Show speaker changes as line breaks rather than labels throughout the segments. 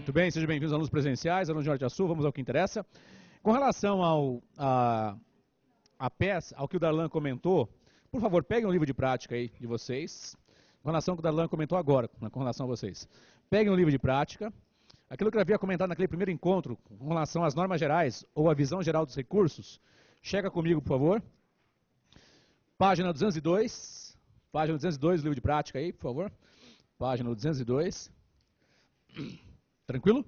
Muito bem, sejam bem-vindos alunos presenciais, alunos de Norte a Sul, vamos ao que interessa. Com relação à peça, ao que o Darlan comentou, por favor, peguem um livro de prática aí de vocês, com relação ao que o Darlan comentou agora, com relação a vocês. Peguem um livro de prática, aquilo que eu havia comentado naquele primeiro encontro, com relação às normas gerais ou à visão geral dos recursos, chega comigo, por favor. Página 202 do livro de prática aí, por favor. Página 202. Tranquilo?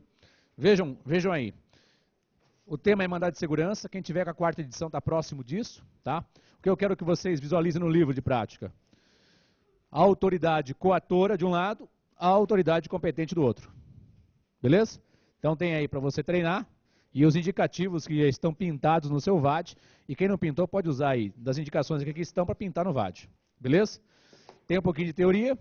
Vejam aí. O tema é mandado de segurança. Quem tiver com a quarta edição está próximo disso, tá? O que eu quero que vocês visualizem no livro de prática. A autoridade coatora de um lado, a autoridade competente do outro. Beleza? Então tem aí para você treinar. E os indicativos que estão pintados no seu VAD. E quem não pintou pode usar aí das indicações que aqui estão para pintar no VAD. Beleza? Tem um pouquinho de teoria.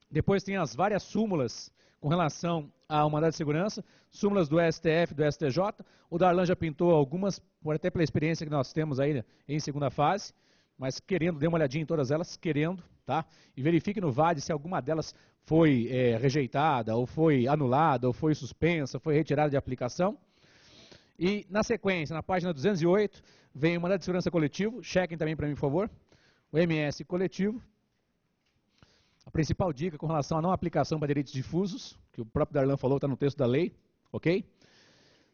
Depois tem as várias súmulas com relação ao mandado de segurança, súmulas do STF, do STJ. O Darlan já pintou algumas, até pela experiência que nós temos aí em segunda fase, mas querendo, dê uma olhadinha em todas elas, querendo, tá? E verifique no VAD se alguma delas foi rejeitada, ou foi anulada, ou foi suspensa, foi retirada de aplicação. E na sequência, na página 208, vem o mandado de segurança coletivo, chequem também para mim, por favor, o MS coletivo. A principal dica com relação à não aplicação para direitos difusos, que o próprio Darlan falou, está no texto da lei, ok?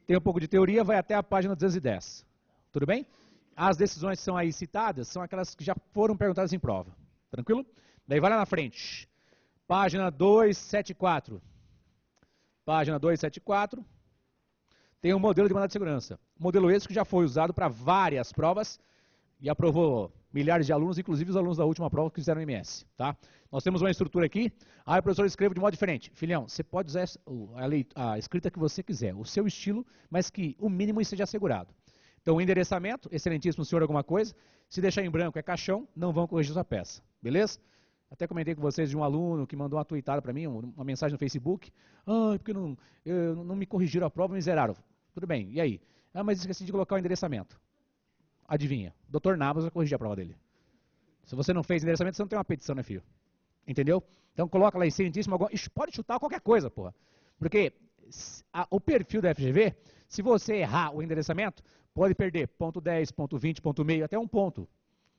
Tem um pouco de teoria, vai até a página 210. Tudo bem? As decisões que são aí citadas são aquelas que já foram perguntadas em prova. Tranquilo? Daí vai lá na frente. Página 274. Página 274. Tem um modelo de mandado de segurança. Modelo esse que já foi usado para várias provas e aprovou milhares de alunos, inclusive os alunos da última prova que fizeram MS, tá? Nós temos uma estrutura aqui, aí o professor escreve de modo diferente. Filhão, você pode usar a escrita que você quiser, o seu estilo, mas que o mínimo esteja assegurado. Então, o endereçamento, excelentíssimo senhor alguma coisa, se deixar em branco é caixão, não vão corrigir sua peça, beleza? Até comentei com vocês de um aluno que mandou uma tweetada para mim, uma mensagem no Facebook, porque não me corrigiram a prova, me zeraram. Tudo bem, e aí? Mas esqueci de colocar o endereçamento. Adivinha, o Dr. Nabas vai corrigir a prova dele. Se você não fez endereçamento, você não tem uma petição, né, filho? Entendeu? Então coloca lá excelentíssimo, pode chutar qualquer coisa, porra. Porque o perfil da FGV, se você errar o endereçamento, pode perder ponto 10, ponto 20, ponto meio, até um ponto.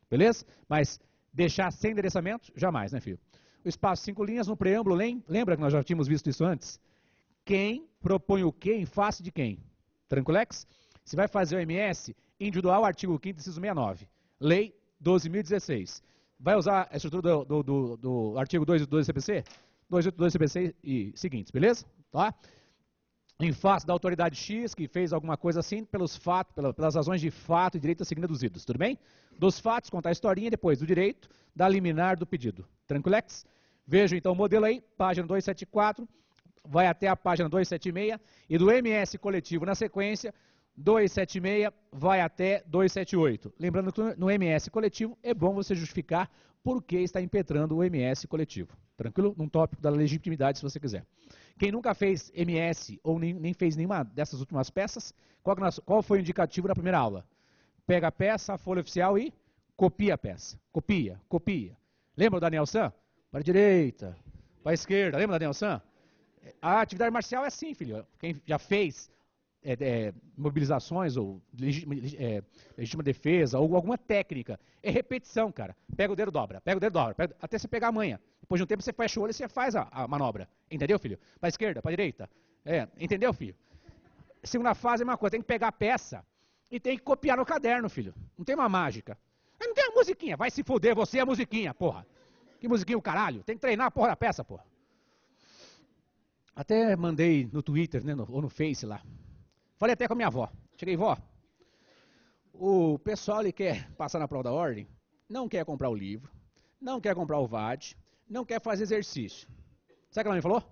Beleza? Mas deixar sem endereçamento, jamais, né, filho? O espaço 5 linhas no preâmbulo, lembra que nós já tínhamos visto isso antes? Quem propõe o quê em face de quem? Tranquilex? Se vai fazer o MS, individual, artigo 5º, inciso 69. Lei 12.016. Vai usar a estrutura do artigo 282 do CPC? 282 do CPC e seguintes, beleza? Tá? Em face da autoridade X, que fez alguma coisa assim, pelas razões de fato e direito a serem deduzidos, tudo bem? Dos fatos, contar a historinha, depois do direito, da liminar do pedido. Tranquilex? Veja então o modelo aí, página 274, vai até a página 276, e do MS coletivo na sequência, 276 vai até 278. Lembrando que no MS coletivo é bom você justificar por que está impetrando o MS coletivo. Tranquilo? Num tópico da legitimidade, se você quiser. Quem nunca fez MS ou nem fez nenhuma dessas últimas peças, qual foi o indicativo da primeira aula? Pega a peça, a folha oficial e copia a peça. Copia. Lembra do Daniel San? Para a direita, para a esquerda. Lembra do Daniel San? A atividade marcial é assim, filho. Quem já fez mobilizações ou legítima defesa ou alguma técnica. É repetição, cara. Pega o dedo, dobra, até você pegar a manha. Depois de um tempo você fecha o olho e você faz a manobra. Entendeu, filho? Para a esquerda, para a direita. Entendeu, filho? Segunda fase é uma coisa, tem que pegar a peça e tem que copiar no caderno, filho. Não tem uma mágica. Não tem uma musiquinha. Vai se foder, você é a musiquinha, porra. Que musiquinha o caralho? Tem que treinar a porra da peça, porra. Até mandei no Twitter, né, ou no Face lá. Falei até com a minha avó. Cheguei, vó, o pessoal ele quer passar na prova da ordem, não quer comprar o livro, não quer comprar o VAD, não quer fazer exercício. Sabe o que ela me falou?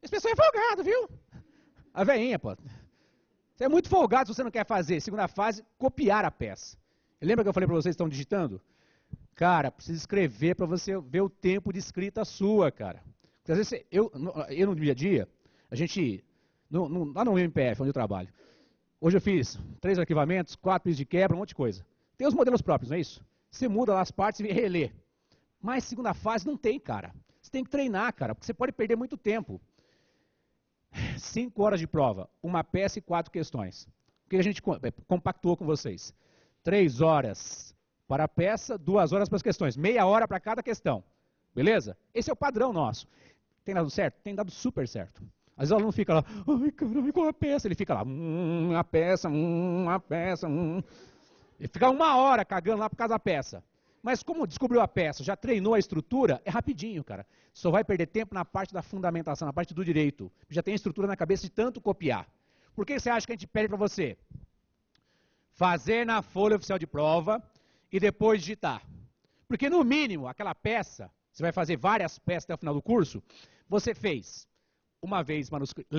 Esse pessoal é folgado, viu? A veinha, pô. Você é muito folgado se você não quer fazer. Segunda fase, copiar a peça. Lembra que eu falei para vocês que estão digitando? Cara, precisa escrever para você ver o tempo de escrita sua, cara. Porque às vezes eu no dia a dia, a gente... lá no MPF, onde eu trabalho. Hoje eu fiz 3 arquivamentos, 4 pisos de quebra, um monte de coisa. Tem os modelos próprios, não é isso? Você muda lá as partes e relê. Mas segunda fase não tem, cara. Você tem que treinar, cara, porque você pode perder muito tempo. 5 horas de prova, uma peça e 4 questões. O que a gente compactuou com vocês? 3 horas para a peça, 2 horas para as questões. Meia hora para cada questão. Beleza? Esse é o padrão nosso. Tem dado certo? Tem dado super certo. Às vezes o aluno fica lá, ai caramba, qual a peça? Ele fica lá, a peça, a peça, Ele fica 1 hora cagando lá por causa da peça. Mas como descobriu a peça, já treinou a estrutura, é rapidinho, cara. Só vai perder tempo na parte da fundamentação, na parte do direito. Já tem a estrutura na cabeça de tanto copiar. Por que você acha que a gente pede para você? Fazer na folha oficial de prova e depois digitar. Porque no mínimo, aquela peça, você vai fazer várias peças até o final do curso, você fez uma vez manuscrita,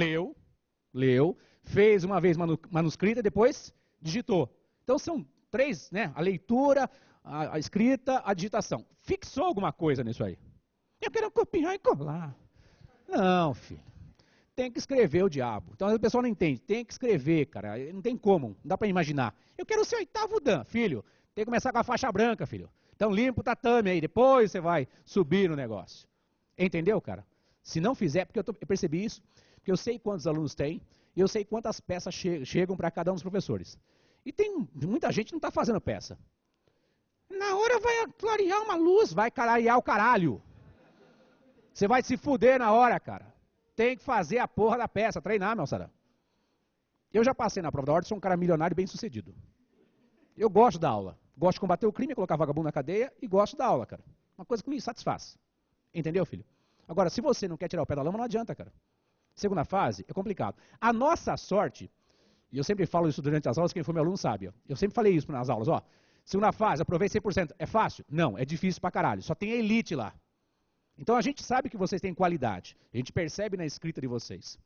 leu, fez uma vez manuscrita e depois digitou. Então são 3, né? A leitura, a escrita, a digitação. Fixou alguma coisa nisso aí? Eu quero copiar e colar. Não, filho. Tem que escrever o diabo. Então a pessoa não entende. Tem que escrever, cara. Não tem como. Não dá para imaginar. Eu quero ser 8º Dan, filho. Tem que começar com a faixa branca, filho. Então limpa o tatame aí. Depois você vai subir no negócio. Entendeu, cara? Se não fizer, porque eu percebi isso, porque eu sei quantos alunos tem, e eu sei quantas peças chegam para cada um dos professores. E tem muita gente que não está fazendo peça. Na hora vai clarear uma luz, vai clarear o caralho. Você vai se fuder na hora, cara. Tem que fazer a porra da peça, treinar, meu Sara. Eu já passei na prova da ordem, sou um cara milionário e bem sucedido. Eu gosto da aula. Gosto de combater o crime, colocar vagabundo na cadeia e gosto da aula, cara. Uma coisa que me satisfaz. Entendeu, filho? Agora, se você não quer tirar o pé da lama, não adianta, cara. Segunda fase é complicado. A nossa sorte, e eu sempre falo isso durante as aulas, quem for meu aluno sabe. Ó. Eu sempre falei isso nas aulas, ó. Segunda fase, aprovei 100%. É fácil? Não, é difícil pra caralho. Só tem a elite lá. Então a gente sabe que vocês têm qualidade. A gente percebe na escrita de vocês.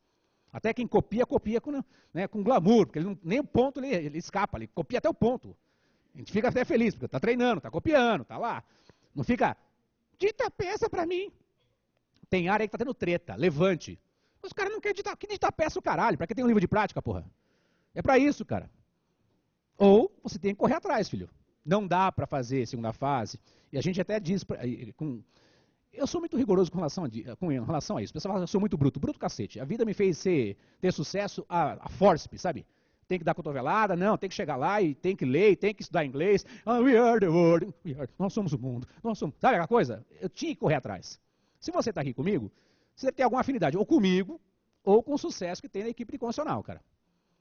Até quem copia com glamour, porque ele nem o ponto ele escapa, ele copia até o ponto. A gente fica até feliz, porque está treinando, está copiando, está lá. Não fica, dita peça para mim. Tem área que está tendo treta, levante. Os caras não querem ditar, que ditar peça o caralho, para que tem um livro de prática, porra? É para isso, cara. Ou você tem que correr atrás, filho. Não dá para fazer segunda fase. E a gente até diz, eu sou muito rigoroso com relação a isso. O pessoal fala que eu sou muito bruto. Bruto cacete. A vida me fez ter sucesso a forceps, sabe? Tem que dar cotovelada, não, tem que chegar lá e tem que ler, tem que estudar inglês. We are the world, nós somos o mundo, nós somos... Sabe aquela coisa? Eu tinha que correr atrás. Se você está aqui comigo, você deve ter alguma afinidade, ou comigo, ou com o sucesso que tem na equipe de constitucional, cara.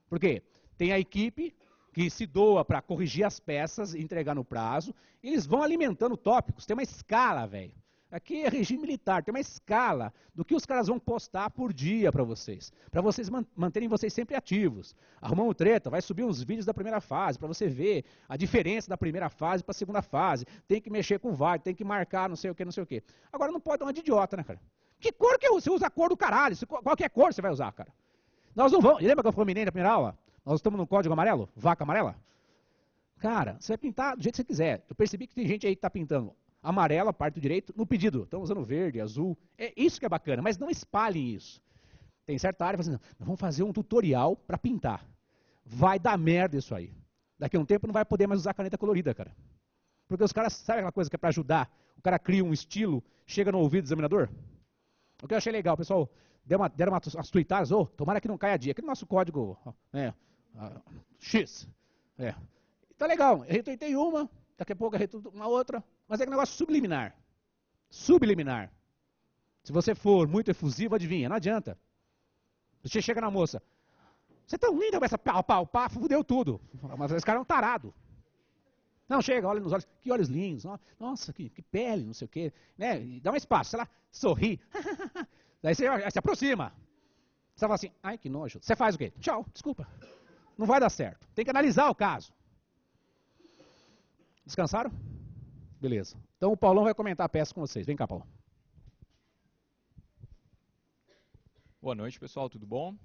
Por quê? Tem a equipe que se doa para corrigir as peças e entregar no prazo, e eles vão alimentando tópicos, tem uma escala, velho. Aqui é regime militar, tem uma escala do que os caras vão postar por dia para vocês manterem vocês sempre ativos. Arrumamos treta, vai subir uns vídeos da primeira fase para você ver a diferença da primeira fase para a segunda fase. Tem que mexer com VAR, tem que marcar não sei o que, não sei o que. Agora não pode dar uma de idiota, né, cara? Que cor que você usa? A cor do caralho. Qualquer cor você vai usar, cara. Nós não vamos. Lembra que eu falei na primeira aula? Nós estamos no código amarelo? Vaca amarela? Cara, você vai pintar do jeito que você quiser. Eu percebi que tem gente aí que está pintando amarela, parte do direito, no pedido. Estão usando verde, azul. É isso que é bacana, mas não espalhem isso. Tem certa área que fala assim, não, vamos fazer um tutorial para pintar. Vai dar merda isso aí. Daqui a um tempo não vai poder mais usar caneta colorida, cara. Porque os caras, sabe aquela coisa que é para ajudar? O cara cria um estilo, chega no ouvido do examinador. O que eu achei legal, o pessoal deram umas tuitadas, tomara que não caia dia. Aquele nosso código X. Tá legal, eu retuitei uma, daqui a pouco eu retuito uma outra. Mas é um negócio subliminar. Subliminar. Se você for muito efusivo, adivinha, não adianta. Você chega na moça, você é tão linda, essa pau, fudeu tudo. Mas esse cara é um tarado. Não, chega, olha nos olhos, que olhos lindos, nossa, que pele, não sei o quê. Né? Dá um espaço, sei lá, sorri. Daí você se aproxima. Você fala assim, ai que nojo. Você faz o quê? Tchau, desculpa. Não vai dar certo. Tem que analisar o caso. Descansaram? Beleza. Então o Paulão vai comentar a peça com vocês. Vem cá, Paulão.
Boa noite, pessoal. Tudo bom?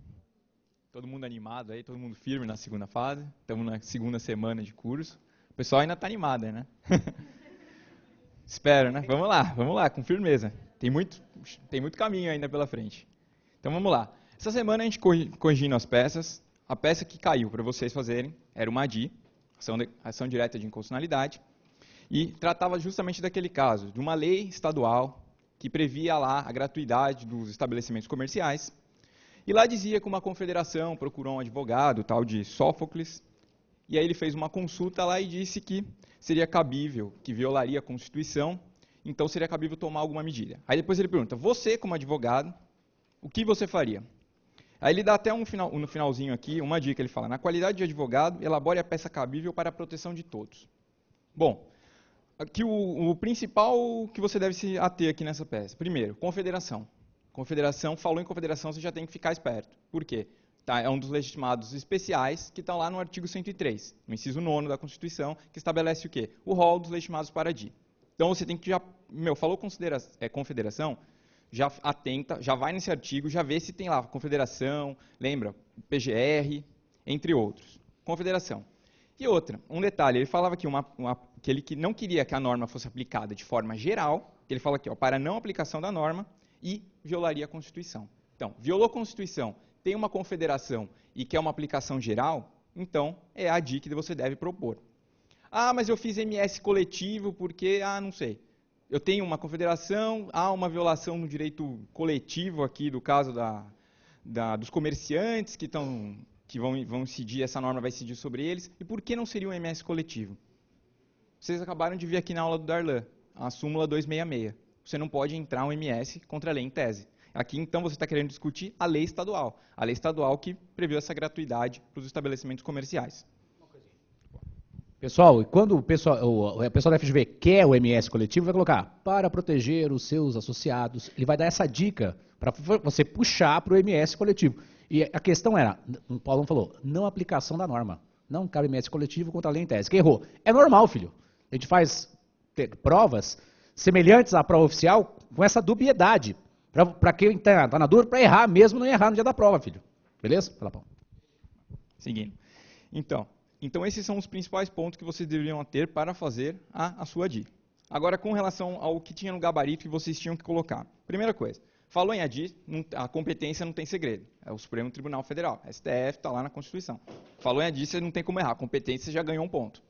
Todo mundo animado aí, todo mundo firme na segunda fase. Estamos na segunda semana de curso. O pessoal ainda está animado, né? Espero, né? Vamos lá, com firmeza. Tem muito caminho ainda pela frente. Então vamos lá. Essa semana a gente corrigindo as peças. A peça que caiu para vocês fazerem era uma ADI, ação direta de inconstitucionalidade. E tratava justamente daquele caso, de uma lei estadual que previa lá a gratuidade dos estabelecimentos comerciais. E lá dizia que uma confederação procurou um advogado, tal de Sófocles, e aí ele fez uma consulta lá e disse que seria cabível, que violaria a Constituição, então seria cabível tomar alguma medida. Aí depois ele pergunta, você como advogado, o que você faria? Aí ele dá até no finalzinho aqui uma dica, ele fala, na qualidade de advogado, elabore a peça cabível para a proteção de todos. Bom, aqui o principal que você deve se ater aqui nessa peça. Primeiro, confederação. Confederação, falou em confederação, você já tem que ficar esperto. Por quê? Tá, é um dos legitimados especiais que estão lá no artigo 103, no inciso 9º da Constituição, que estabelece o quê? O rol dos legitimados para ADI. Então você tem que já, falou confederação, já atenta, já vai nesse artigo, já vê se tem lá confederação, lembra, PGR, entre outros. Confederação. E outra, um detalhe, ele falava aqui que ele não queria que a norma fosse aplicada de forma geral, que ele fala aqui, ó, para não aplicação da norma, e violaria a Constituição. Então, violou a Constituição, tem uma confederação e quer uma aplicação geral, então é a ADI que você deve propor. Ah, mas eu fiz MS coletivo porque, não sei. Eu tenho uma confederação, há uma violação no direito coletivo aqui do caso dos comerciantes que vão incidir, essa norma vai incidir sobre eles. E por que não seria um MS coletivo? Vocês acabaram de ver aqui na aula do Darlan, a súmula 266. Você não pode entrar um MS contra a lei em tese. Aqui, então, você está querendo discutir a lei estadual. A lei estadual que previu essa gratuidade para os estabelecimentos comerciais.
Pessoal, quando o pessoal da FGV quer o MS coletivo, vai colocar para proteger os seus associados. Ele vai dar essa dica para você puxar para o MS coletivo. E a questão era, o Paulo falou, não aplicação da norma. Não cabe MS coletivo contra a lei em tese. Quem errou? É normal, filho. A gente faz provas semelhantes à prova oficial com essa dubiedade. Para quem está na dúvida, para errar mesmo, não errar no dia da prova, filho. Beleza? Fala, Paulo.
Seguindo. Então, esses são os principais pontos que vocês deveriam ter para fazer a sua ADI. Agora, com relação ao que tinha no gabarito que vocês tinham que colocar. Primeira coisa, falou em ADI, a competência não tem segredo. É o Supremo Tribunal Federal, STF, está lá na Constituição. Falou em ADI, você não tem como errar. A competência você já ganhou um ponto.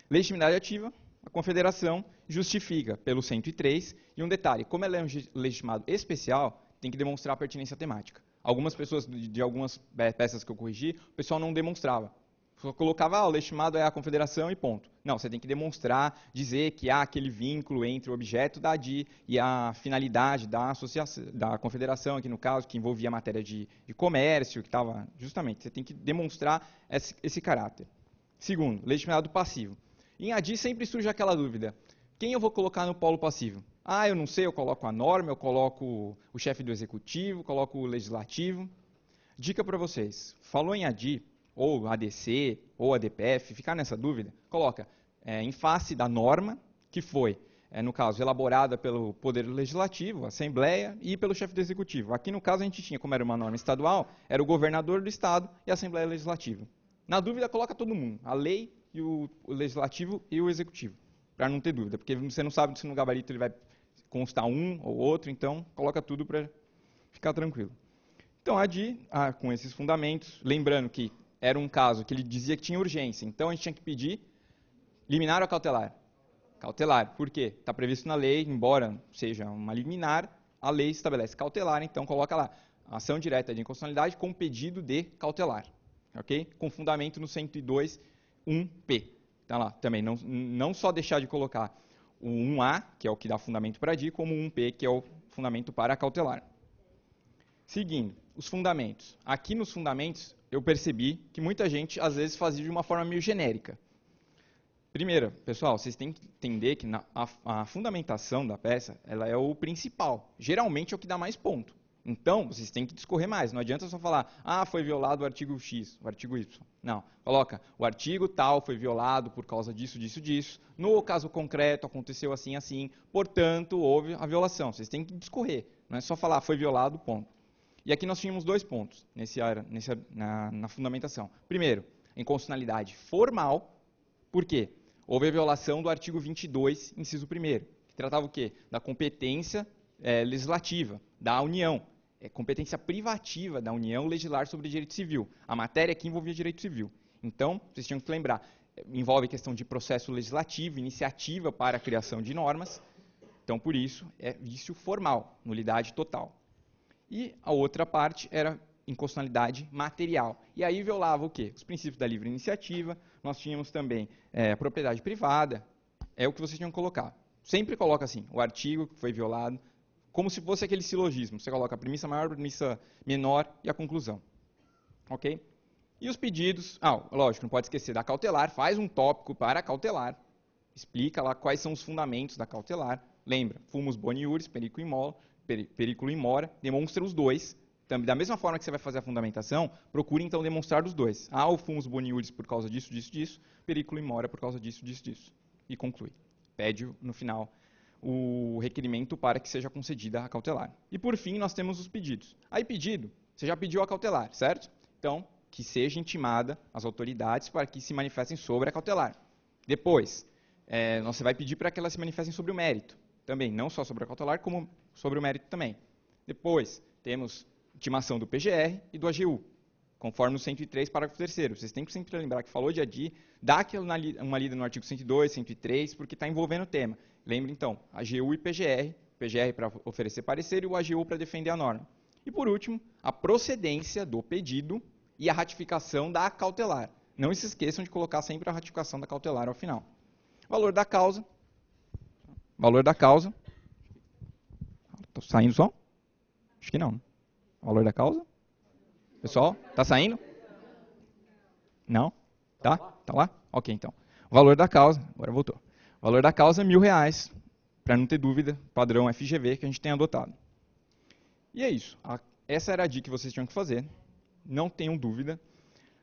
Legitimidade ativa, a Confederação justifica pelo 103. E um detalhe, como ela é um legitimado especial, tem que demonstrar a pertinência temática. Algumas pessoas, de algumas peças que eu corrigi, o pessoal não demonstrava. Só colocava, o legitimado é a confederação e ponto. Não, você tem que demonstrar, dizer que há aquele vínculo entre o objeto da ADI e a finalidade da associação, da confederação, aqui no caso, que envolvia a matéria de comércio, que estava, justamente, você tem que demonstrar esse caráter. Segundo, legitimado passivo. Em ADI sempre surge aquela dúvida, quem eu vou colocar no polo passivo? Eu não sei, eu coloco a norma, eu coloco o chefe do executivo, coloco o legislativo. Dica para vocês, falou em ADI, ou ADC, ou ADPF, ficar nessa dúvida, coloca em face da norma, que foi, no caso, elaborada pelo Poder Legislativo, Assembleia, e pelo chefe do Executivo. Aqui, no caso, a gente tinha, como era uma norma estadual, era o governador do Estado e a Assembleia Legislativa. Na dúvida, coloca todo mundo, a lei, e o Legislativo e o Executivo, para não ter dúvida, porque você não sabe se no gabarito ele vai constar um ou outro, então coloca tudo para ficar tranquilo. Então, a ADI, com esses fundamentos, lembrando que era um caso que ele dizia que tinha urgência. Então, a gente tinha que pedir liminar ou cautelar? Cautelar. Por quê? Está previsto na lei, embora seja uma liminar, a lei estabelece cautelar, então coloca lá, ação direta de inconstitucionalidade com pedido de cautelar. Ok? Com fundamento no 102.1p. Tá lá também. Não só deixar de colocar o 1A, que é o que dá fundamento para ADI, como o 1P, que é o fundamento para cautelar. Seguindo, os fundamentos. Aqui nos fundamentos, eu percebi que muita gente, às vezes, fazia de uma forma meio genérica. Primeiro, pessoal, vocês têm que entender que a fundamentação da peça, ela é o principal. Geralmente é o que dá mais ponto. Então, vocês têm que discorrer mais. Não adianta só falar, foi violado o artigo X, o artigo Y. Não, coloca, o artigo tal foi violado por causa disso, disso, disso. No caso concreto, aconteceu assim, assim. Portanto, houve a violação. Vocês têm que discorrer. Não é só falar, foi violado, ponto. E aqui nós tínhamos 2 pontos na fundamentação. Primeiro, inconstitucionalidade formal. Por quê? Houve a violação do artigo 22, inciso 1º, que tratava o quê? Da competência legislativa da União. É competência privativa da União legislar sobre direito civil. A matéria aqui envolvia direito civil. Então, vocês tinham que lembrar, envolve questão de processo legislativo, iniciativa para a criação de normas. Então, por isso, é vício formal, nulidade total. E a outra parte era inconstitucionalidade material. E aí violava o quê? Os princípios da livre iniciativa, nós tínhamos também a propriedade privada, é o que vocês tinham que colocar. Sempre coloca assim, o artigo que foi violado, como se fosse aquele silogismo. Você coloca a premissa maior, a premissa menor e a conclusão. Ok? E os pedidos, lógico, não pode esquecer da cautelar, faz um tópico para a cautelar, explica lá quais são os fundamentos da cautelar. Lembra, fumus boni iuris, periculo in mora, demonstra os dois. Da mesma forma que você vai fazer a fundamentação, procure então demonstrar os dois. O fumus boni iuris por causa disso, disso, disso, periculo in mora por causa disso, disso, disso. E conclui. Pede no final o requerimento para que seja concedida a cautelar. E por fim, nós temos os pedidos. Aí pedido, você já pediu a cautelar, certo? Então, que seja intimada as autoridades para que se manifestem sobre a cautelar. Depois, você vai pedir para que elas se manifestem sobre o mérito. Também, não só sobre a cautelar, como sobre o mérito também. Depois, temos intimação do PGR e do AGU, conforme o 103, parágrafo 3º. Vocês têm que sempre lembrar que falou de ADI, dá uma lida no artigo 102, 103, porque está envolvendo o tema. Lembre, então, AGU e PGR para oferecer parecer e o AGU para defender a norma. E, por último, a procedência do pedido e a ratificação da cautelar. Não se esqueçam de colocar sempre a ratificação da cautelar ao final. Valor da causa. Valor da causa. Estou saindo som? Acho que não. Valor da causa? Pessoal, tá saindo? Não? Tá? Tá lá? Ok, então. O valor da causa, agora voltou. O valor da causa é R$1.000, para não ter dúvida, padrão FGV que a gente tem adotado. E é isso. Essa era a dica que vocês tinham que fazer. Não tenham dúvida.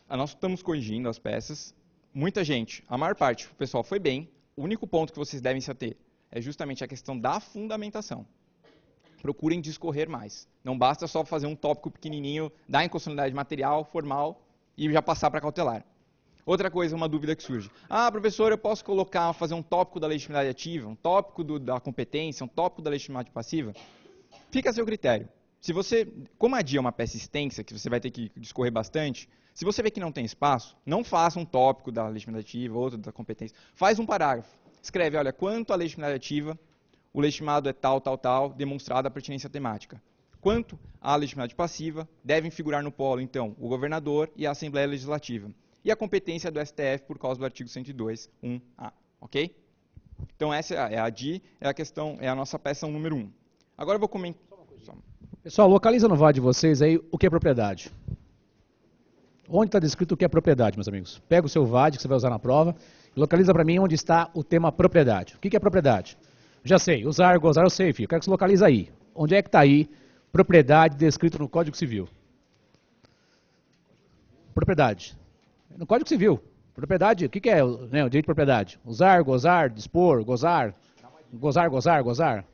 Nós estamos corrigindo as peças. Muita gente, a maior parte, o pessoal foi bem. O único ponto que vocês devem se ater é justamente a questão da fundamentação. Procurem discorrer mais. Não basta só fazer um tópico pequenininho da inconstitucionalidade material, formal, e já passar para cautelar. Outra coisa, uma dúvida que surge. Professor, eu posso fazer um tópico da legitimidade ativa, um tópico da competência, um tópico da legitimidade passiva? Fica a seu critério. Se você, como a DIA é uma peça extensa, que você vai ter que discorrer bastante, se você vê que não tem espaço, não faça um tópico da legitimidade ativa, outro da competência. Faz um parágrafo. Escreve, olha, quanto à legitimidade ativa, o legitimado é tal, tal, tal, demonstrada a pertinência temática. Quanto à legitimidade passiva, devem figurar no polo, então, o governador e a Assembleia Legislativa. E a competência do STF por causa do artigo 102, 1A. Ok? Então, essa é a DI, é a nossa peça número 1. Agora eu vou comentar.
Pessoal, localiza no VAD de vocês aí o que é propriedade. Onde está descrito o que é propriedade, meus amigos? Pega o seu VAD que você vai usar na prova e localiza para mim onde está o tema propriedade. O que é propriedade? Já sei, usar, gozar, eu sei, filho. Quero que você localize aí. Onde é que está aí propriedade descrito no Código Civil? Propriedade. No Código Civil. Propriedade, o que é o direito de propriedade? Usar, gozar, dispor, gozar. Gozar, gozar, gozar.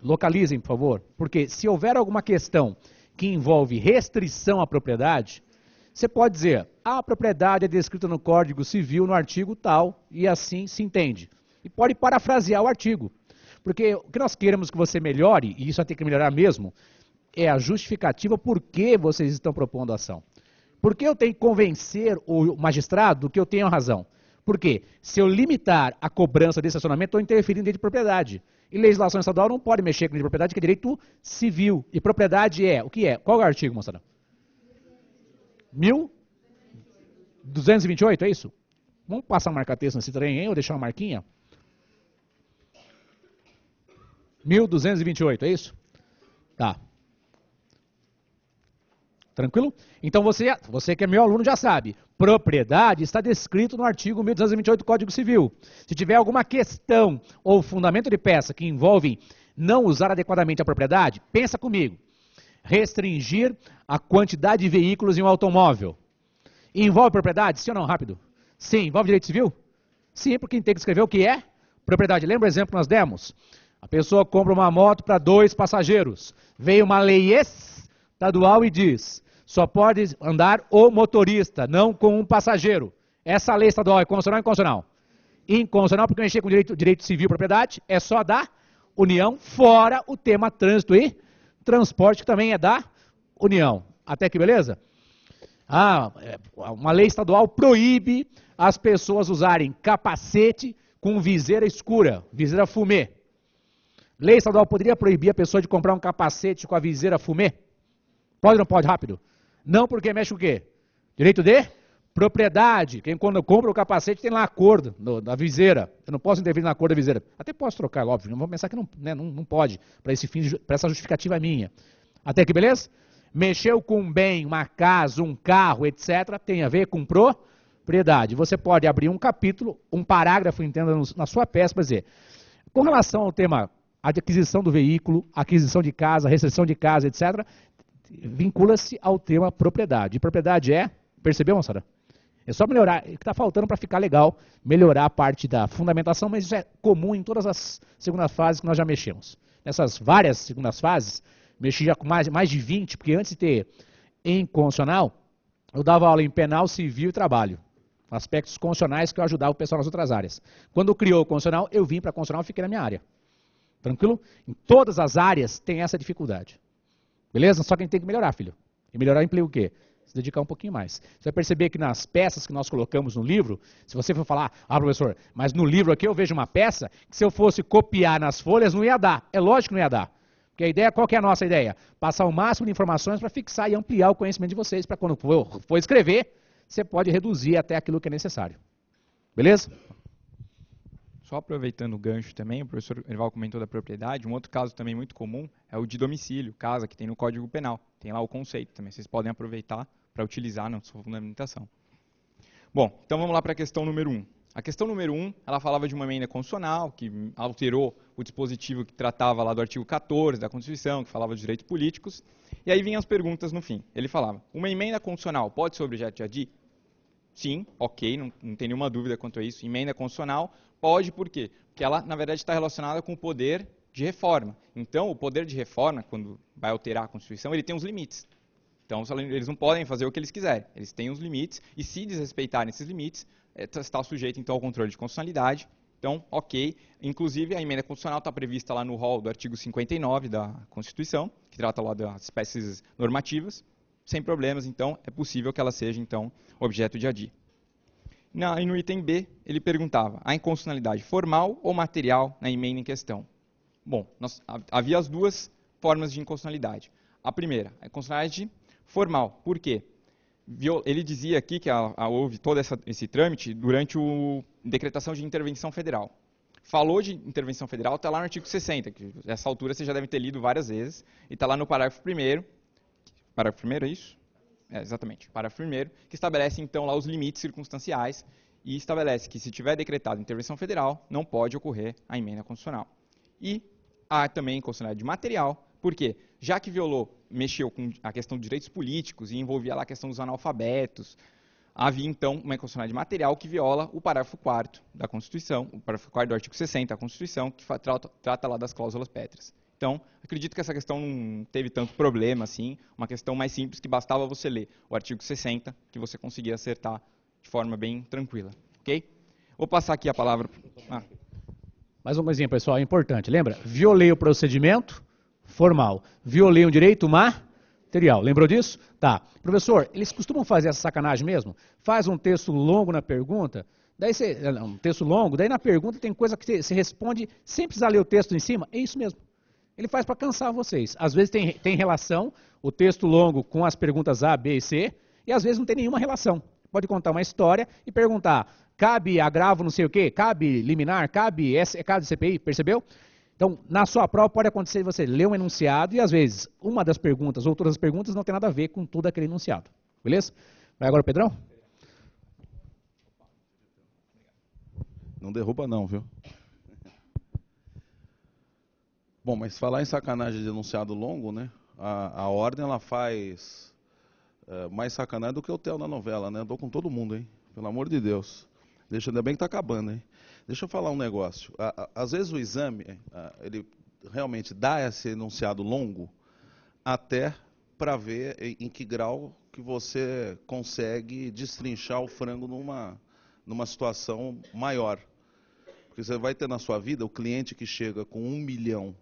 Localizem, por favor. Porque se houver alguma questão que envolve restrição à propriedade, você pode dizer, a propriedade é descrita no Código Civil, no artigo tal, e assim se entende. E pode parafrasear o artigo. Porque o que nós queremos que você melhore, e isso vai ter que melhorar mesmo, é a justificativa por que vocês estão propondo a ação. Por que eu tenho que convencer o magistrado que eu tenho razão? Por quê? Se eu limitar a cobrança de estacionamento, estou interferindo em direito de propriedade. E legislação estadual não pode mexer com direito de propriedade, que é direito civil. E propriedade é, o que é? Qual é o artigo, moçada? 1228, é isso? Vamos passar um marca-texto nesse trem, hein? Ou deixar uma marquinha? 1228, é isso? Tá. Tranquilo? Então você que é meu aluno já sabe. Propriedade está descrito no artigo 1228 do Código Civil. Se tiver alguma questão ou fundamento de peça que envolve não usar adequadamente a propriedade, pensa comigo. Restringir a quantidade de veículos em um automóvel. Envolve propriedade? Sim ou não? Rápido. Sim. Envolve direito civil? Sim, porque tem que escrever o que é propriedade. Lembra o exemplo que nós demos? A pessoa compra uma moto para 2 passageiros. Veio uma lei estadual e diz, só pode andar o motorista, não com um passageiro. Essa lei estadual é constitucional ou inconstitucional? Inconstitucional, porque mexer com direito civil e propriedade é só da União, fora o tema trânsito e transporte, que também é da União. Até aqui, beleza? Uma lei estadual proíbe as pessoas usarem capacete com viseira escura, viseira fumê. Lei estadual poderia proibir a pessoa de comprar um capacete com a viseira fumê? Pode ou não pode? Rápido. Não, porque mexe o quê? Direito de propriedade. Quando compra o capacete tem lá a cor da viseira. Eu não posso intervir na cor da viseira. Até posso trocar, óbvio. Não vou pensar que não, né, não pode. Para esse fim, para essa justificativa minha. Até aqui, beleza? Mexeu com um bem, uma casa, um carro, etc. Tem a ver com propriedade. Você pode abrir um capítulo, um parágrafo, entenda, na sua peça, para dizer, com relação ao tema a aquisição do veículo, aquisição de casa, restrição de casa, etc., vincula-se ao tema propriedade. E propriedade percebeu, moçada? É só melhorar, o que está faltando para ficar legal, melhorar a parte da fundamentação, mas isso é comum em todas as segundas fases que nós já mexemos. Nessas várias segundas fases, mexi já com mais de 20, porque antes de ter em constitucional, eu dava aula em penal, civil e trabalho. Aspectos constitucionais que eu ajudava o pessoal nas outras áreas. Quando criou o constitucional, eu vim para a constitucional e fiquei na minha área. Tranquilo? Em todas as áreas tem essa dificuldade. Beleza? Só que a gente tem que melhorar, filho. E melhorar implica o quê? Se dedicar um pouquinho mais. Você vai perceber que nas peças que nós colocamos no livro, se você for falar, professor, mas no livro aqui eu vejo uma peça que se eu fosse copiar nas folhas não ia dar. É lógico que não ia dar. Porque a ideia, qual que é a nossa ideia? Passar o máximo de informações para fixar e ampliar o conhecimento de vocês, para quando for escrever, você pode reduzir até aquilo que é necessário. Beleza?
Só aproveitando o gancho também, o professor Erival comentou da propriedade, um outro caso também muito comum é o de domicílio, casa que tem no Código Penal. Tem lá o conceito também, vocês podem aproveitar para utilizar na sua fundamentação. Bom, então vamos lá para a questão número 1. A questão número 1, ela falava de uma emenda constitucional, que alterou o dispositivo que tratava lá do artigo 14 da Constituição, que falava dos direitos políticos, e aí vinham as perguntas no fim. Ele falava, uma emenda constitucional pode ser objeto de ADI? Sim, ok, não tem nenhuma dúvida quanto a isso. Emenda constitucional pode, por quê? Porque ela, na verdade, está relacionada com o poder de reforma. Então, o poder de reforma, quando vai alterar a Constituição, ele tem uns limites. Então, eles não podem fazer o que eles quiserem. Eles têm os limites, e se desrespeitarem esses limites, está sujeito, então, ao controle de constitucionalidade. Então, ok. Inclusive, a emenda constitucional está prevista lá no rol do artigo 59 da Constituição, que trata lá das espécies normativas. Sem problemas, então, é possível que ela seja, então, objeto de ADI. E no item B, ele perguntava, a inconstitucionalidade formal ou material na emenda em questão? Bom, havia as duas formas de inconstitucionalidade. A primeira, a inconstitucionalidade formal. Por quê? Ele dizia aqui que houve todo esse trâmite durante a decretação de intervenção federal. Falou de intervenção federal, está lá no artigo 60, que nessa altura você já deve ter lido várias vezes, e está lá no parágrafo 1º. Parágrafo 1º, é isso? Exatamente. Parágrafo 1º, que estabelece, então, lá os limites circunstanciais e estabelece que, se tiver decretado intervenção federal, não pode ocorrer a emenda constitucional. E há também inconstitucionalidade material, por quê? Já que mexeu com a questão de direitos políticos e envolvia lá a questão dos analfabetos, havia, então, uma inconstitucionalidade material que viola o parágrafo 4º da Constituição, o parágrafo 4º do artigo 60 da Constituição, que trata lá das cláusulas pétreas. Então, acredito que essa questão não teve tanto problema assim, uma questão mais simples que bastava você ler o artigo 60, que você conseguia acertar de forma bem tranquila, ok? Vou passar aqui a palavra...
Mais uma coisinha, pessoal, é importante, lembra? Violei o procedimento formal, violei um direito material, lembrou disso? Tá. Professor, eles costumam fazer essa sacanagem mesmo? Faz um texto longo na pergunta, daí um texto longo, daí na pergunta tem coisa que você responde sem precisar ler o texto em cima, é isso mesmo. Ele faz para cansar vocês. Às vezes tem relação, o texto longo com as perguntas A, B e C, e às vezes não tem nenhuma relação. Pode contar uma história e perguntar, cabe agravo não sei o quê, cabe liminar, cabe CPI, percebeu? Então, na sua prova pode acontecer de você ler um enunciado e às vezes uma das perguntas ou todas as perguntas não tem nada a ver com todo aquele enunciado. Beleza? Vai agora o Pedrão?
Não derruba não, viu? Bom, mas falar em sacanagem de enunciado longo, né? A ordem ela faz mais sacanagem do que o Theo na novela, né? Eu dou com todo mundo, hein? Pelo amor de Deus. Ainda bem que tá acabando, hein? Deixa eu falar um negócio. Às vezes o exame, ele realmente dá esse enunciado longo até para ver em que grau que você consegue destrinchar o frango numa situação maior. Porque você vai ter na sua vida o cliente que chega com 1 milhão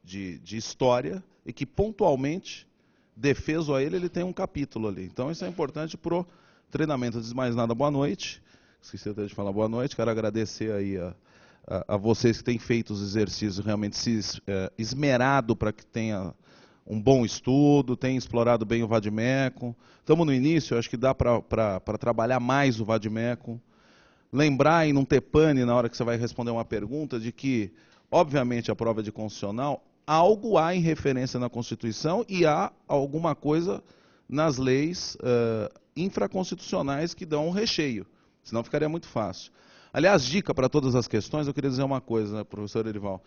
de história e que pontualmente, defeso a ele tem um capítulo ali. Então isso é importante para o treinamento. Antes de mais nada, boa noite. Esqueci até de falar boa noite. Quero agradecer aí a vocês que têm feito os exercícios, realmente se esmerado para que tenha um bom estudo, tem explorado bem o vade-mecum. Estamos no início, acho que dá para trabalhar mais o vade-mecum. Lembrar e não ter pane na hora que você vai responder uma pergunta de que, obviamente, a prova de constitucional, algo há em referência na Constituição e há alguma coisa nas leis infraconstitucionais que dão um recheio, senão ficaria muito fácil. Aliás, dica para todas as questões, eu queria dizer uma coisa, né, professor Erival.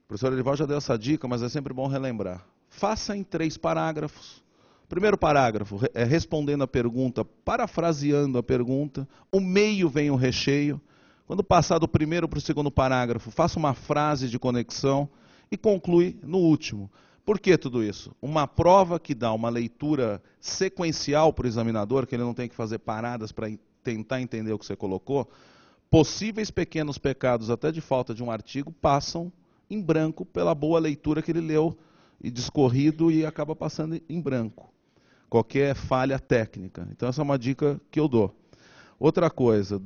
O professor Erival já deu essa dica, mas é sempre bom relembrar. Faça em 3 parágrafos. Primeiro parágrafo, respondendo a pergunta, parafraseando a pergunta. O meio vem o recheio. Quando passar do primeiro para o segundo parágrafo, faça uma frase de conexão e conclui no último. Por que tudo isso? Uma prova que dá uma leitura sequencial para o examinador, que ele não tem que fazer paradas para tentar entender o que você colocou. Possíveis pequenos pecados, até de falta de um artigo, passam em branco pela boa leitura que ele leu e discorrido e acaba passando em branco. Qualquer falha técnica. Então essa é uma dica que eu dou. Outra coisa,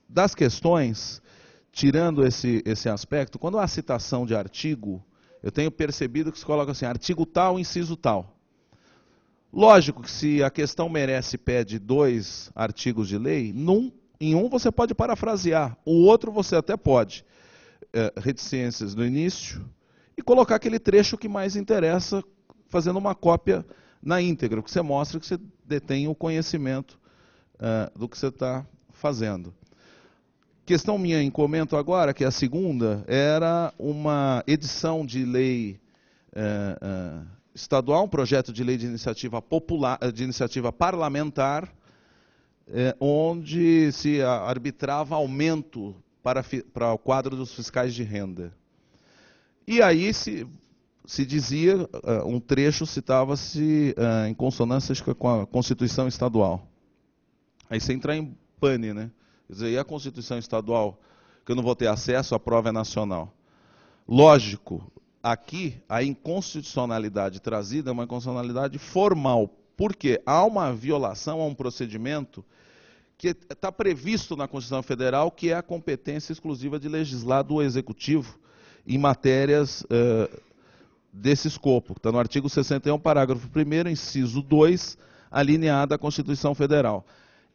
das questões, tirando esse aspecto, quando há citação de artigo, eu tenho percebido que se coloca assim, artigo tal, inciso tal. Lógico que se a questão merece e pede 2 artigos de lei, em um você pode parafrasear, o outro você até pode. Reticências no início e colocar aquele trecho que mais interessa, fazendo uma cópia na íntegra, que você mostra que você detém o conhecimento do que você está fazendo. Questão minha em comento agora, que é a segunda, era uma edição de lei estadual, um projeto de lei de iniciativa popular, de iniciativa parlamentar, onde se arbitrava aumento para o quadro dos fiscais de renda. E aí se dizia, um trecho citava-se em consonância com a Constituição Estadual. Aí você entra em pane, né? Quer dizer, e a Constituição Estadual, que eu não vou ter acesso, a prova é nacional. Lógico, aqui a inconstitucionalidade trazida é uma inconstitucionalidade formal. Por quê? Há uma violação a um procedimento que está previsto na Constituição Federal, que é a competência exclusiva de legislar do Executivo em matérias desse escopo. Está no artigo 61, parágrafo 1º, inciso 2, alineado à Constituição Federal.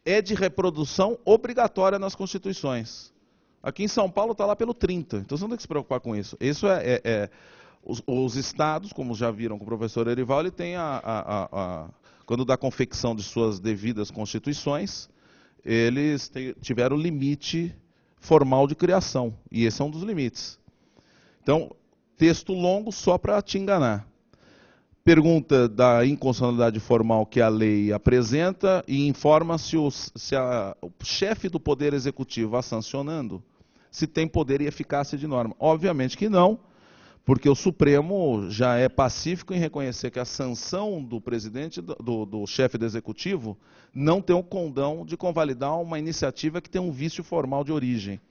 É de reprodução obrigatória nas Constituições. Aqui em São Paulo está lá pelo 30, então você não tem que se preocupar com isso. Isso os estados, como já viram com o professor Erival, ele tem quando dá confecção de suas devidas constituições, eles tiveram limite formal de criação, e esse é um dos limites. Então, texto longo só para te enganar. Pergunta da inconstitucionalidade formal que a lei apresenta e informa se o chefe do Poder Executivo a sancionando, se tem poder e eficácia de norma. Obviamente que não, porque o Supremo já é pacífico em reconhecer que a sanção do presidente, do chefe do Executivo, não tem o condão de convalidar uma iniciativa que tem um vício formal de origem,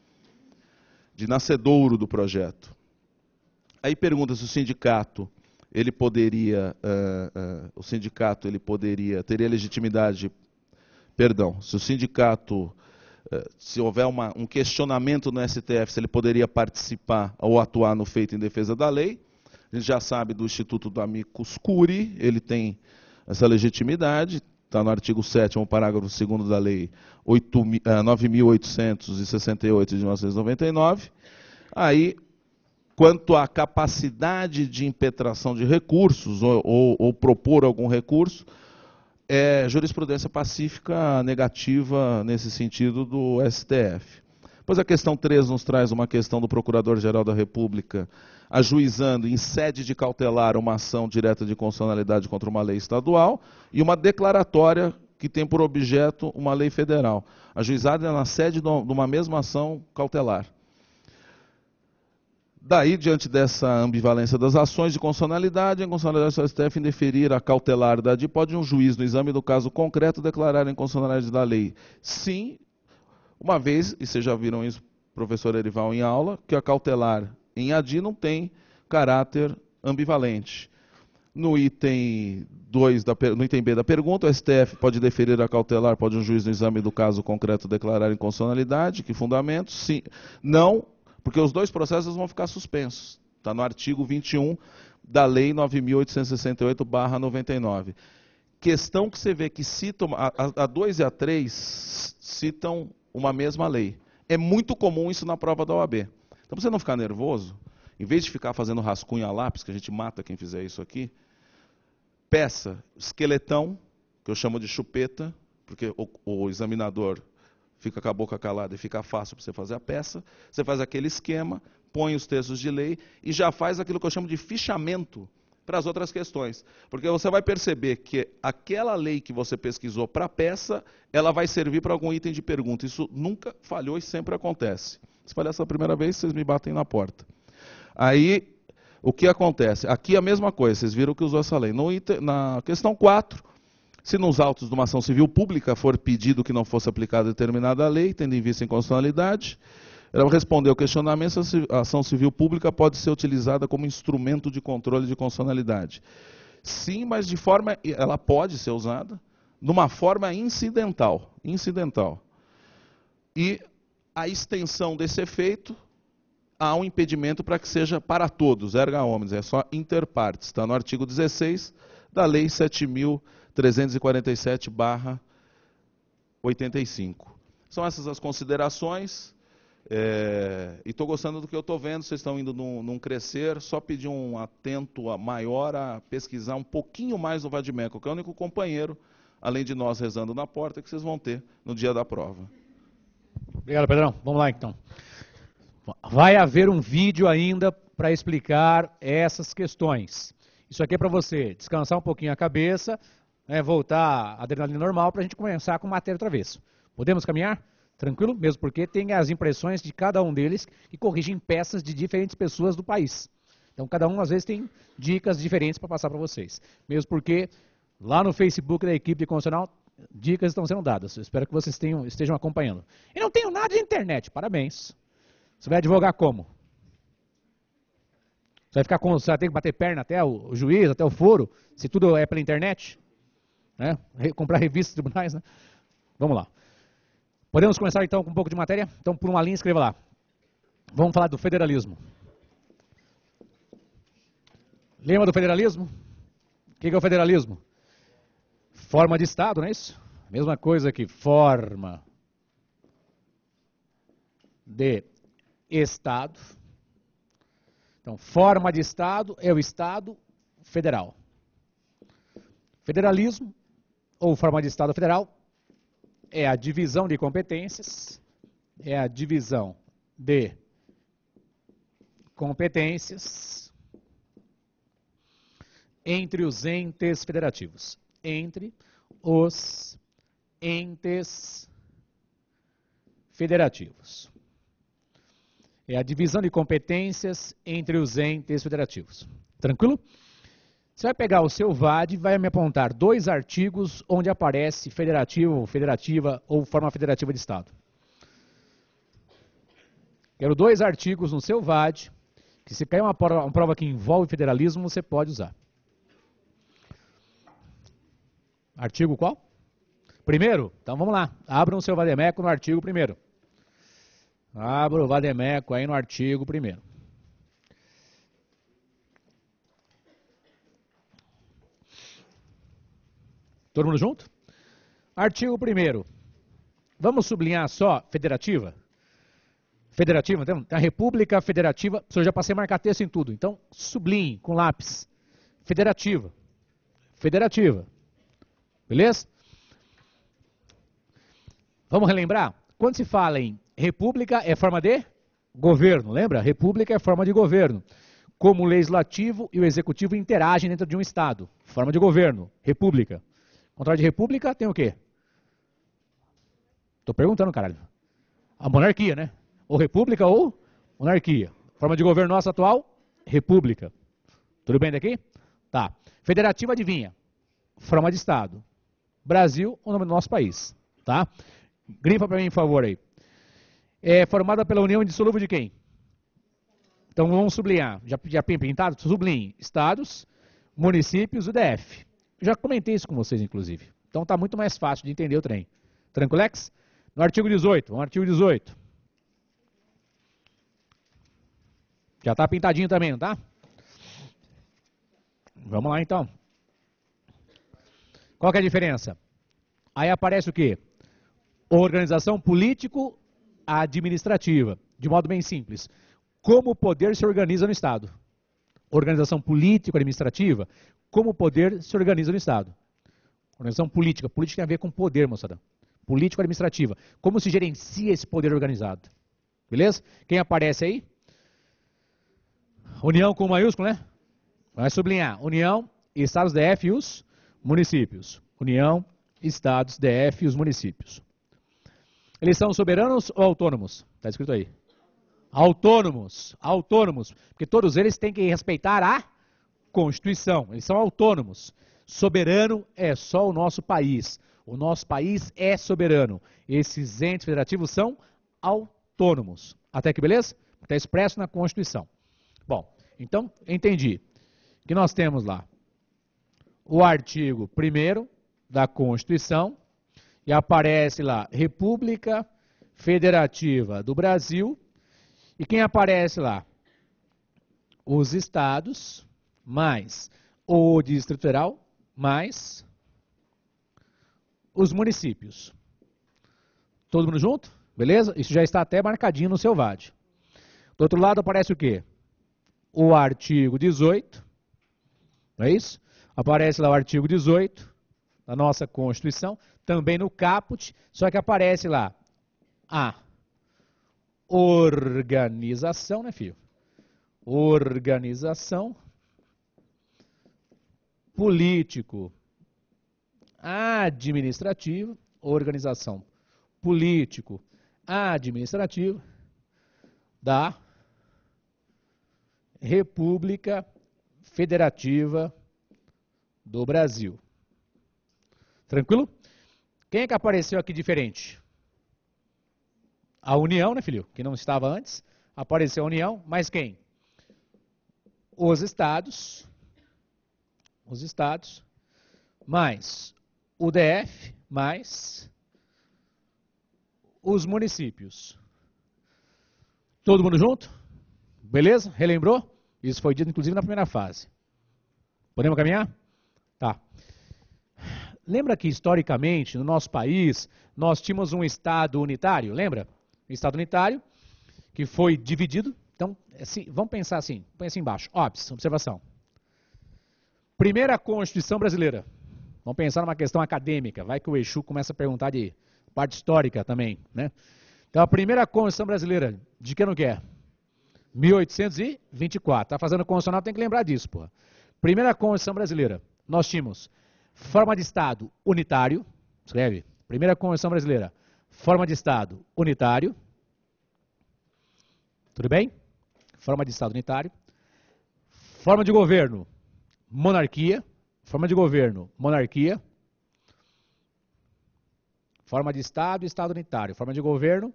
de nascedouro do projeto. Aí pergunta se o sindicato, teria legitimidade, se o sindicato, se houver um questionamento no STF, se ele poderia participar ou atuar no feito em defesa da lei. A gente já sabe do Instituto do Amicus Curiae, ele tem essa legitimidade, está no artigo 7º, parágrafo 2º da lei 9.868 de 1999. Aí, quanto à capacidade de impetração de recursos ou propor algum recurso, é jurisprudência pacífica negativa nesse sentido do STF. Depois a questão 3 nos traz uma questão do Procurador-Geral da República ajuizando em sede de cautelar uma ação direta de constitucionalidade contra uma lei estadual e uma declaratória que tem por objeto uma lei federal, ajuizada na sede de uma mesma ação cautelar. Daí, diante dessa ambivalência das ações de constitucionalidade, a inconstitucionalidade do STF indeferir a cautelar pode um juiz, no exame do caso concreto, declarar a inconstitucionalidade da lei. Sim, uma vez, e vocês já viram isso, professor Erival, em aula, que a cautelar em ADI não tem caráter ambivalente. No item 2, no item B da pergunta, o STF pode deferir a cautelar, pode um juiz, no exame do caso concreto, declarar a inconstitucionalidade. Que fundamento? Sim. Não. Porque os dois processos vão ficar suspensos. Está no artigo 21, da Lei 9.868/99. Questão que você vê que citam, a 2 e a 3 citam uma mesma lei. É muito comum isso na prova da OAB. Então, para você não ficar nervoso, em vez de ficar fazendo rascunho a lápis, que a gente mata quem fizer isso aqui, peça esqueletão, que eu chamo de chupeta, porque o examinador fica com a boca calada e fica fácil para você fazer a peça. Você faz aquele esquema, põe os textos de lei e já faz aquilo que eu chamo de fichamento para as outras questões. Porque você vai perceber que aquela lei que você pesquisou para a peça, ela vai servir para algum item de pergunta. Isso nunca falhou e sempre acontece. Se falhar essa primeira vez, vocês me batem na porta. Aí, o que acontece? Aqui é a mesma coisa, vocês viram que usou essa lei. Na questão 4, se nos autos de uma ação civil pública for pedido que não fosse aplicada determinada lei, tendo em vista a inconstitucionalidade, ela respondeu: o questionamento se a ação civil pública pode ser utilizada como instrumento de controle de constitucionalidade. Sim, mas ela pode ser usada numa forma incidental. E a extensão desse efeito, há um impedimento para que seja para todos, erga omnes, é só inter partes. Está no artigo 16 da Lei 7.347/85. São essas as considerações. E estou gostando do que eu estou vendo, vocês estão indo num crescer, só pedir um atento maior a pesquisar um pouquinho mais no Vadimeco, que é o único companheiro, além de nós rezando na porta, que vocês vão ter no dia da prova.
Obrigado, Pedrão. Vamos lá, então. Vai haver um vídeo ainda para explicar essas questões. Isso aqui é para você descansar um pouquinho a cabeça, voltar à adrenalina normal para a gente começar com matéria outra vez. Podemos caminhar? Tranquilo? Mesmo porque tem as impressões de cada um deles que corrigem peças de diferentes pessoas do país. Então, cada um, às vezes, tem dicas diferentes para passar para vocês. Mesmo porque, lá no Facebook da equipe de constitucional, dicas estão sendo dadas. Eu espero que vocês estejam acompanhando. E não tenho nada de internet. Parabéns. Você vai advogar como? Você vai ter que bater perna até o juiz, até o foro, se tudo é pela internet? Né? Comprar revistas tribunais, né? Vamos lá. Podemos começar então com um pouco de matéria? Então, por uma linha, escreva lá. Vamos falar do federalismo. Lembra do federalismo? O que é o federalismo? Forma de Estado, não é isso? Mesma coisa que forma de Estado. Então, forma de Estado é o Estado federal. Federalismo, ou forma de Estado federal, é a divisão de competências, entre os entes federativos. Entre os entes federativos. É a divisão de competências entre os entes federativos. Tranquilo? Você vai pegar o seu VAD e vai me apontar 2 artigos onde aparece federativo, federativa ou forma federativa de Estado. Quero 2 artigos no seu VAD, que se cair uma prova que envolve federalismo, você pode usar. Artigo qual? Primeiro? Então vamos lá. Abram o seu Vademeco no artigo 1º. Abra o Vademeco aí no artigo 1º. Todo mundo junto? Artigo 1º. Vamos sublinhar só federativa? Federativa, então, a República Federativa, eu já passei a marcar texto em tudo, então sublinhe com lápis. Federativa. Federativa. Beleza? Vamos relembrar? Quando se fala em república, é forma de governo, lembra? República é forma de governo. Como o legislativo e o executivo interagem dentro de um Estado. Forma de governo, república. Contrário de república, tem o quê? Estou perguntando, caralho. A monarquia, né? Ou república ou monarquia. Forma de governo nossa atual, república. Tudo bem daqui? Tá. Federativa, adivinha? Forma de Estado. Brasil, o nome do nosso país. Tá? Grifa para mim, por favor, aí. É formada pela união indissolúvel de quem? Então vamos sublinhar. Já pintado? Sublinhe. Estados, municípios e DF. Já comentei isso com vocês, inclusive. Então está muito mais fácil de entender o trem. Tranquilex? No artigo 18. Vamos ao artigo 18. Já está pintadinho também, não tá? Vamos lá, então. Qual que é a diferença? Aí aparece o quê? Organização político-administrativa. De modo bem simples. Como o poder se organiza no Estado. Organização político-administrativa. Como o poder se organiza no Estado. Organização política. Política tem a ver com poder, moçada. Político-administrativa. Como se gerencia esse poder organizado. Beleza? Quem aparece aí? União com maiúsculo, né? Vai sublinhar. União, Estados, DF e os municípios. União, Estados, DF e os municípios. Eles são soberanos ou autônomos? Está escrito aí. Autônomos. Autônomos. Porque todos eles têm que respeitar a Constituição. Eles são autônomos. Soberano é só o nosso país. O nosso país é soberano. Esses entes federativos são autônomos. Até aqui, beleza? Está expresso na Constituição. Bom, então, entendi que nós temos lá o artigo 1º da Constituição e aparece lá República Federativa do Brasil. E quem aparece lá? Os estados, mais o Distrito Federal, mais os municípios. Todo mundo junto? Beleza? Isso já está até marcadinho no seu VAD. Do outro lado aparece o quê? O artigo 18, não é isso? Aparece lá o artigo 18 da nossa Constituição, também no caput, só que aparece lá a organização, né, filho? Organização político administrativa, organização político administrativa da República Federativa do Brasil. Tranquilo? Quem é que apareceu aqui diferente? A União, né, filho? Que não estava antes. Apareceu a União, mais quem? Os estados, mais o DF, mais os municípios. Todo mundo junto? Beleza? Relembrou? Isso foi dito, inclusive, na primeira fase. Podemos caminhar? Tá. Lembra que, historicamente, no nosso país, nós tínhamos um Estado unitário? Lembra? Um Estado unitário que foi dividido. Então, assim, vamos pensar assim. Põe assim embaixo. Observação. Primeira Constituição brasileira. Vamos pensar numa questão acadêmica. Vai que o Exu começa a perguntar de parte histórica também, né? Então, a primeira Constituição brasileira, de que ano que é? 1824. Tá fazendo constitucional, tem que lembrar disso, pô. Primeira Constituição brasileira. Nós tínhamos forma de Estado unitário. Escreve. Primeira Constituição brasileira. Forma de Estado unitário. Tudo bem? Forma de Estado unitário. Forma de governo, monarquia. Forma de governo, monarquia. Forma de Estado, Estado unitário. Forma de governo,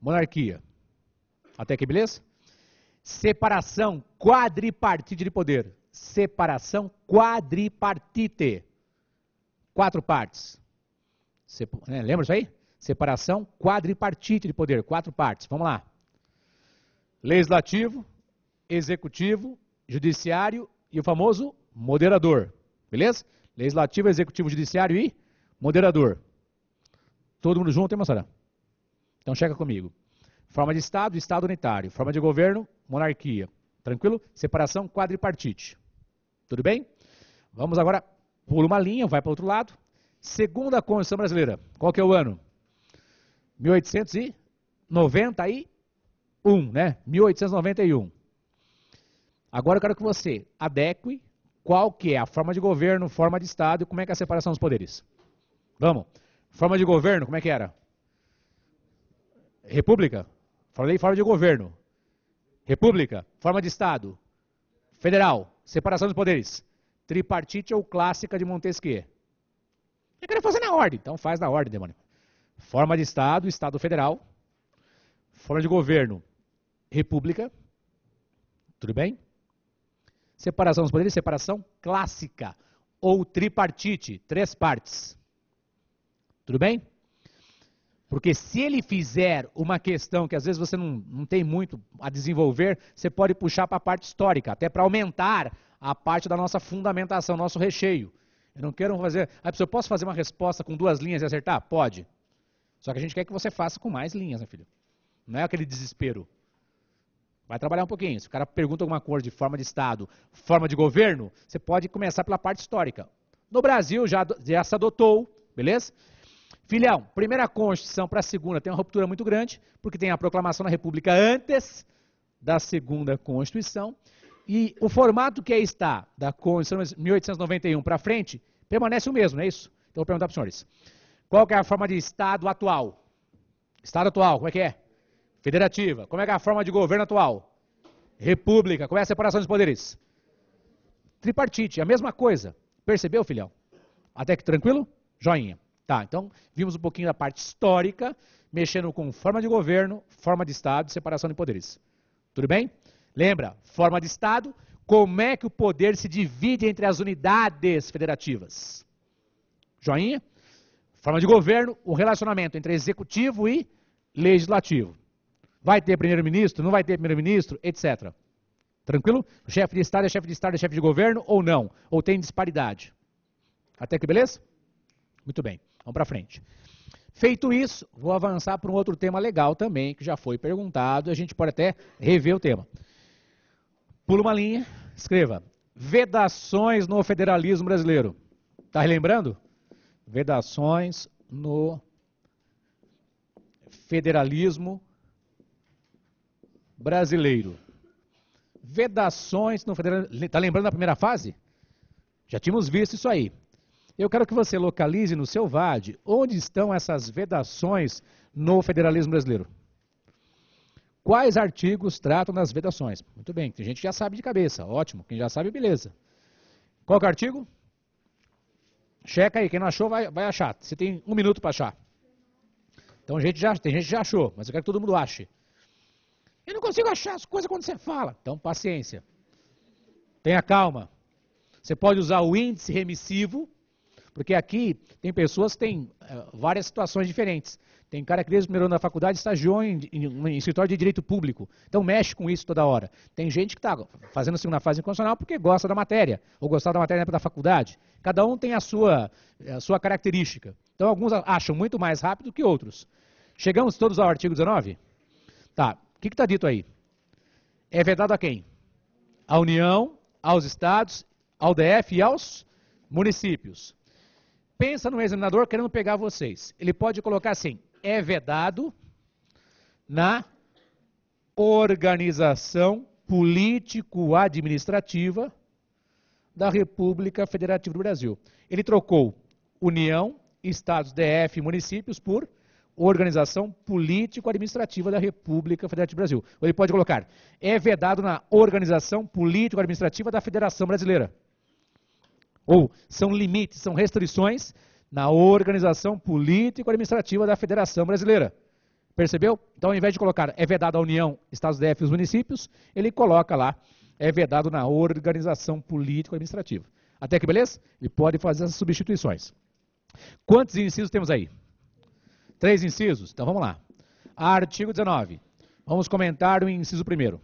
monarquia. Até aqui, beleza? Separação quadripartite de poder. Separação quadripartite. 4 partes. Lembra isso aí? Separação quadripartite de poder. 4 partes. Vamos lá. Legislativo, executivo, judiciário e o famoso moderador. Beleza? Legislativo, executivo, judiciário e moderador. Todo mundo junto, hein, moçada? Então, checa comigo. Forma de Estado, Estado unitário. Forma de governo, monarquia. Tranquilo? Separação quadripartite. Tudo bem? Vamos agora, pula uma linha, vai para o outro lado. Segunda Constituição Brasileira. Qual que é o ano? 1891, né? 1891. Agora eu quero que você adeque qual que é a forma de governo, forma de Estado e como é que é a separação dos poderes. Vamos. Forma de governo, como é que era? República. Falei forma de governo. República. Forma de Estado. Federal. Separação dos poderes. Tripartite ou clássica de Montesquieu. Eu quero fazer na ordem. Então faz na ordem, demônio. Forma de Estado, Estado Federal. Forma de governo, República. Tudo bem? Separação dos poderes, separação clássica. Ou tripartite, 3 partes. Tudo bem? Porque se ele fizer uma questão que às vezes você não tem muito a desenvolver, você pode puxar para a parte histórica, até para aumentar a parte da nossa fundamentação, nosso recheio. Eu não quero fazer... eu posso fazer uma resposta com 2 linhas e acertar? Pode. Só que a gente quer que você faça com mais linhas, meu filho. Não é aquele desespero. Vai trabalhar um pouquinho. Se o cara pergunta alguma coisa de forma de Estado, forma de governo, você pode começar pela parte histórica. No Brasil já se adotou, beleza? Filhão, primeira Constituição para a segunda tem uma ruptura muito grande, porque tem a proclamação da República antes da segunda Constituição, e o formato que aí está, da Constituição de 1891 para frente, permanece o mesmo, não é isso? Então eu vou perguntar para os senhores. Qual que é a forma de Estado atual? Estado atual, como é que é? Federativa. Como é que é a forma de governo atual? República. Como é a separação dos poderes? Tripartite, a mesma coisa. Percebeu, filhão? Até que tranquilo? Joinha. Tá, então vimos um pouquinho da parte histórica, mexendo com forma de governo, forma de Estado e separação de poderes. Tudo bem? Lembra, forma de Estado, como é que o poder se divide entre as unidades federativas? Joinha? Forma de governo, o relacionamento entre executivo e legislativo. Vai ter primeiro-ministro, não vai ter primeiro-ministro, etc. Tranquilo? O chefe de Estado é chefe de Estado, é chefe de governo ou não? Ou tem disparidade? Até aqui, beleza? Muito bem, vamos para frente. Feito isso, vou avançar para um outro tema legal também, que já foi perguntado, a gente pode até rever o tema. Pula uma linha, escreva, vedações no federalismo brasileiro. Está relembrando? Vedações no federalismo brasileiro. Vedações no federalismo... Está lembrando da primeira fase? Já tínhamos visto isso aí. Eu quero que você localize no seu VAD onde estão essas vedações no federalismo brasileiro. Quais artigos tratam das vedações? Muito bem, tem gente que já sabe de cabeça, ótimo. Quem já sabe, beleza. Qual que é o artigo? Checa aí, quem não achou vai achar. Você tem 1 minuto para achar. Então tem gente que já achou, mas eu quero que todo mundo ache. Eu não consigo achar as coisas quando você fala. Então paciência. Tenha calma. Você pode usar o índice remissivo, porque aqui tem pessoas que têm várias situações diferentes. Tem cara que desde o primeiro ano da faculdade estagiou em escritório de direito público. Então mexe com isso toda hora. Tem gente que está fazendo a segunda fase constitucional porque gosta da matéria, ou gostava da matéria na época da faculdade. Cada um tem a sua característica. Então alguns acham muito mais rápido que outros. Chegamos todos ao artigo 19? Tá, o que está dito aí? É vedado a quem? À União, aos estados, ao DF e aos municípios. Pensa no examinador querendo pegar vocês. Ele pode colocar assim, é vedado na organização político-administrativa da República Federativa do Brasil. Ele trocou União, Estados, DF e municípios por organização político-administrativa da República Federativa do Brasil. Ou ele pode colocar, é vedado na organização político-administrativa da Federação Brasileira. Ou são limites, são restrições na organização político-administrativa da Federação Brasileira. Percebeu? Então, ao invés de colocar é vedado a União, Estados, DF e os municípios, ele coloca lá, é vedado na organização político-administrativa. Até aqui, beleza? Ele pode fazer essas substituições. Quantos incisos temos aí? 3 incisos? Então, vamos lá. Artigo 19. Vamos comentar o inciso 1º.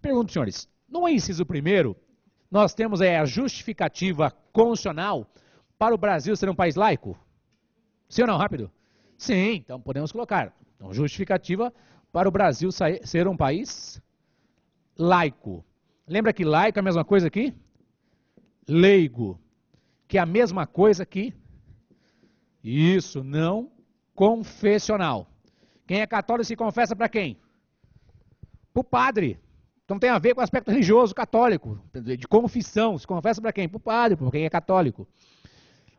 Pergunto, senhores, no inciso 1º, nós temos a justificativa constitucional para o Brasil ser um país laico? Sim ou não? Rápido. Sim, então podemos colocar. Então, justificativa para o Brasil ser um país laico. Lembra que laico é a mesma coisa que leigo, que é a mesma coisa que isso, não confessional. Quem é católico se confessa para quem? Para o padre. Então tem a ver com o aspecto religioso católico, de confissão. Se confessa para quem? Para o padre, para quem é católico.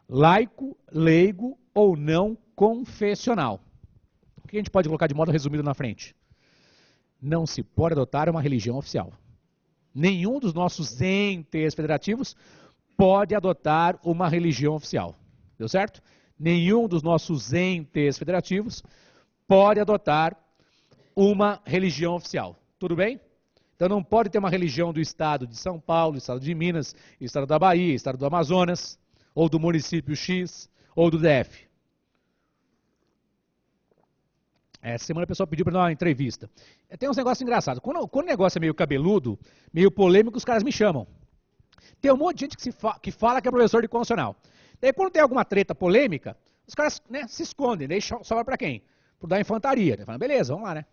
Laico, leigo ou não confessional. O que a gente pode colocar de modo resumido na frente? Não se pode adotar uma religião oficial. Nenhum dos nossos entes federativos pode adotar uma religião oficial. Deu certo? Nenhum dos nossos entes federativos pode adotar uma religião oficial. Tudo bem? Então não pode ter uma religião do estado de São Paulo, estado de Minas, estado da Bahia, estado do Amazonas, ou do município X, ou do DF. Essa semana a pessoa pediu para dar uma entrevista. Tem uns negócios engraçados. Quando o negócio é meio cabeludo, meio polêmico, os caras me chamam. Tem um monte de gente que fala que é professor de constitucional. Daí quando tem alguma treta polêmica, os caras, né, se escondem. Daí sobra para quem? Pro da infantaria. Daí falam, beleza, vamos lá, né?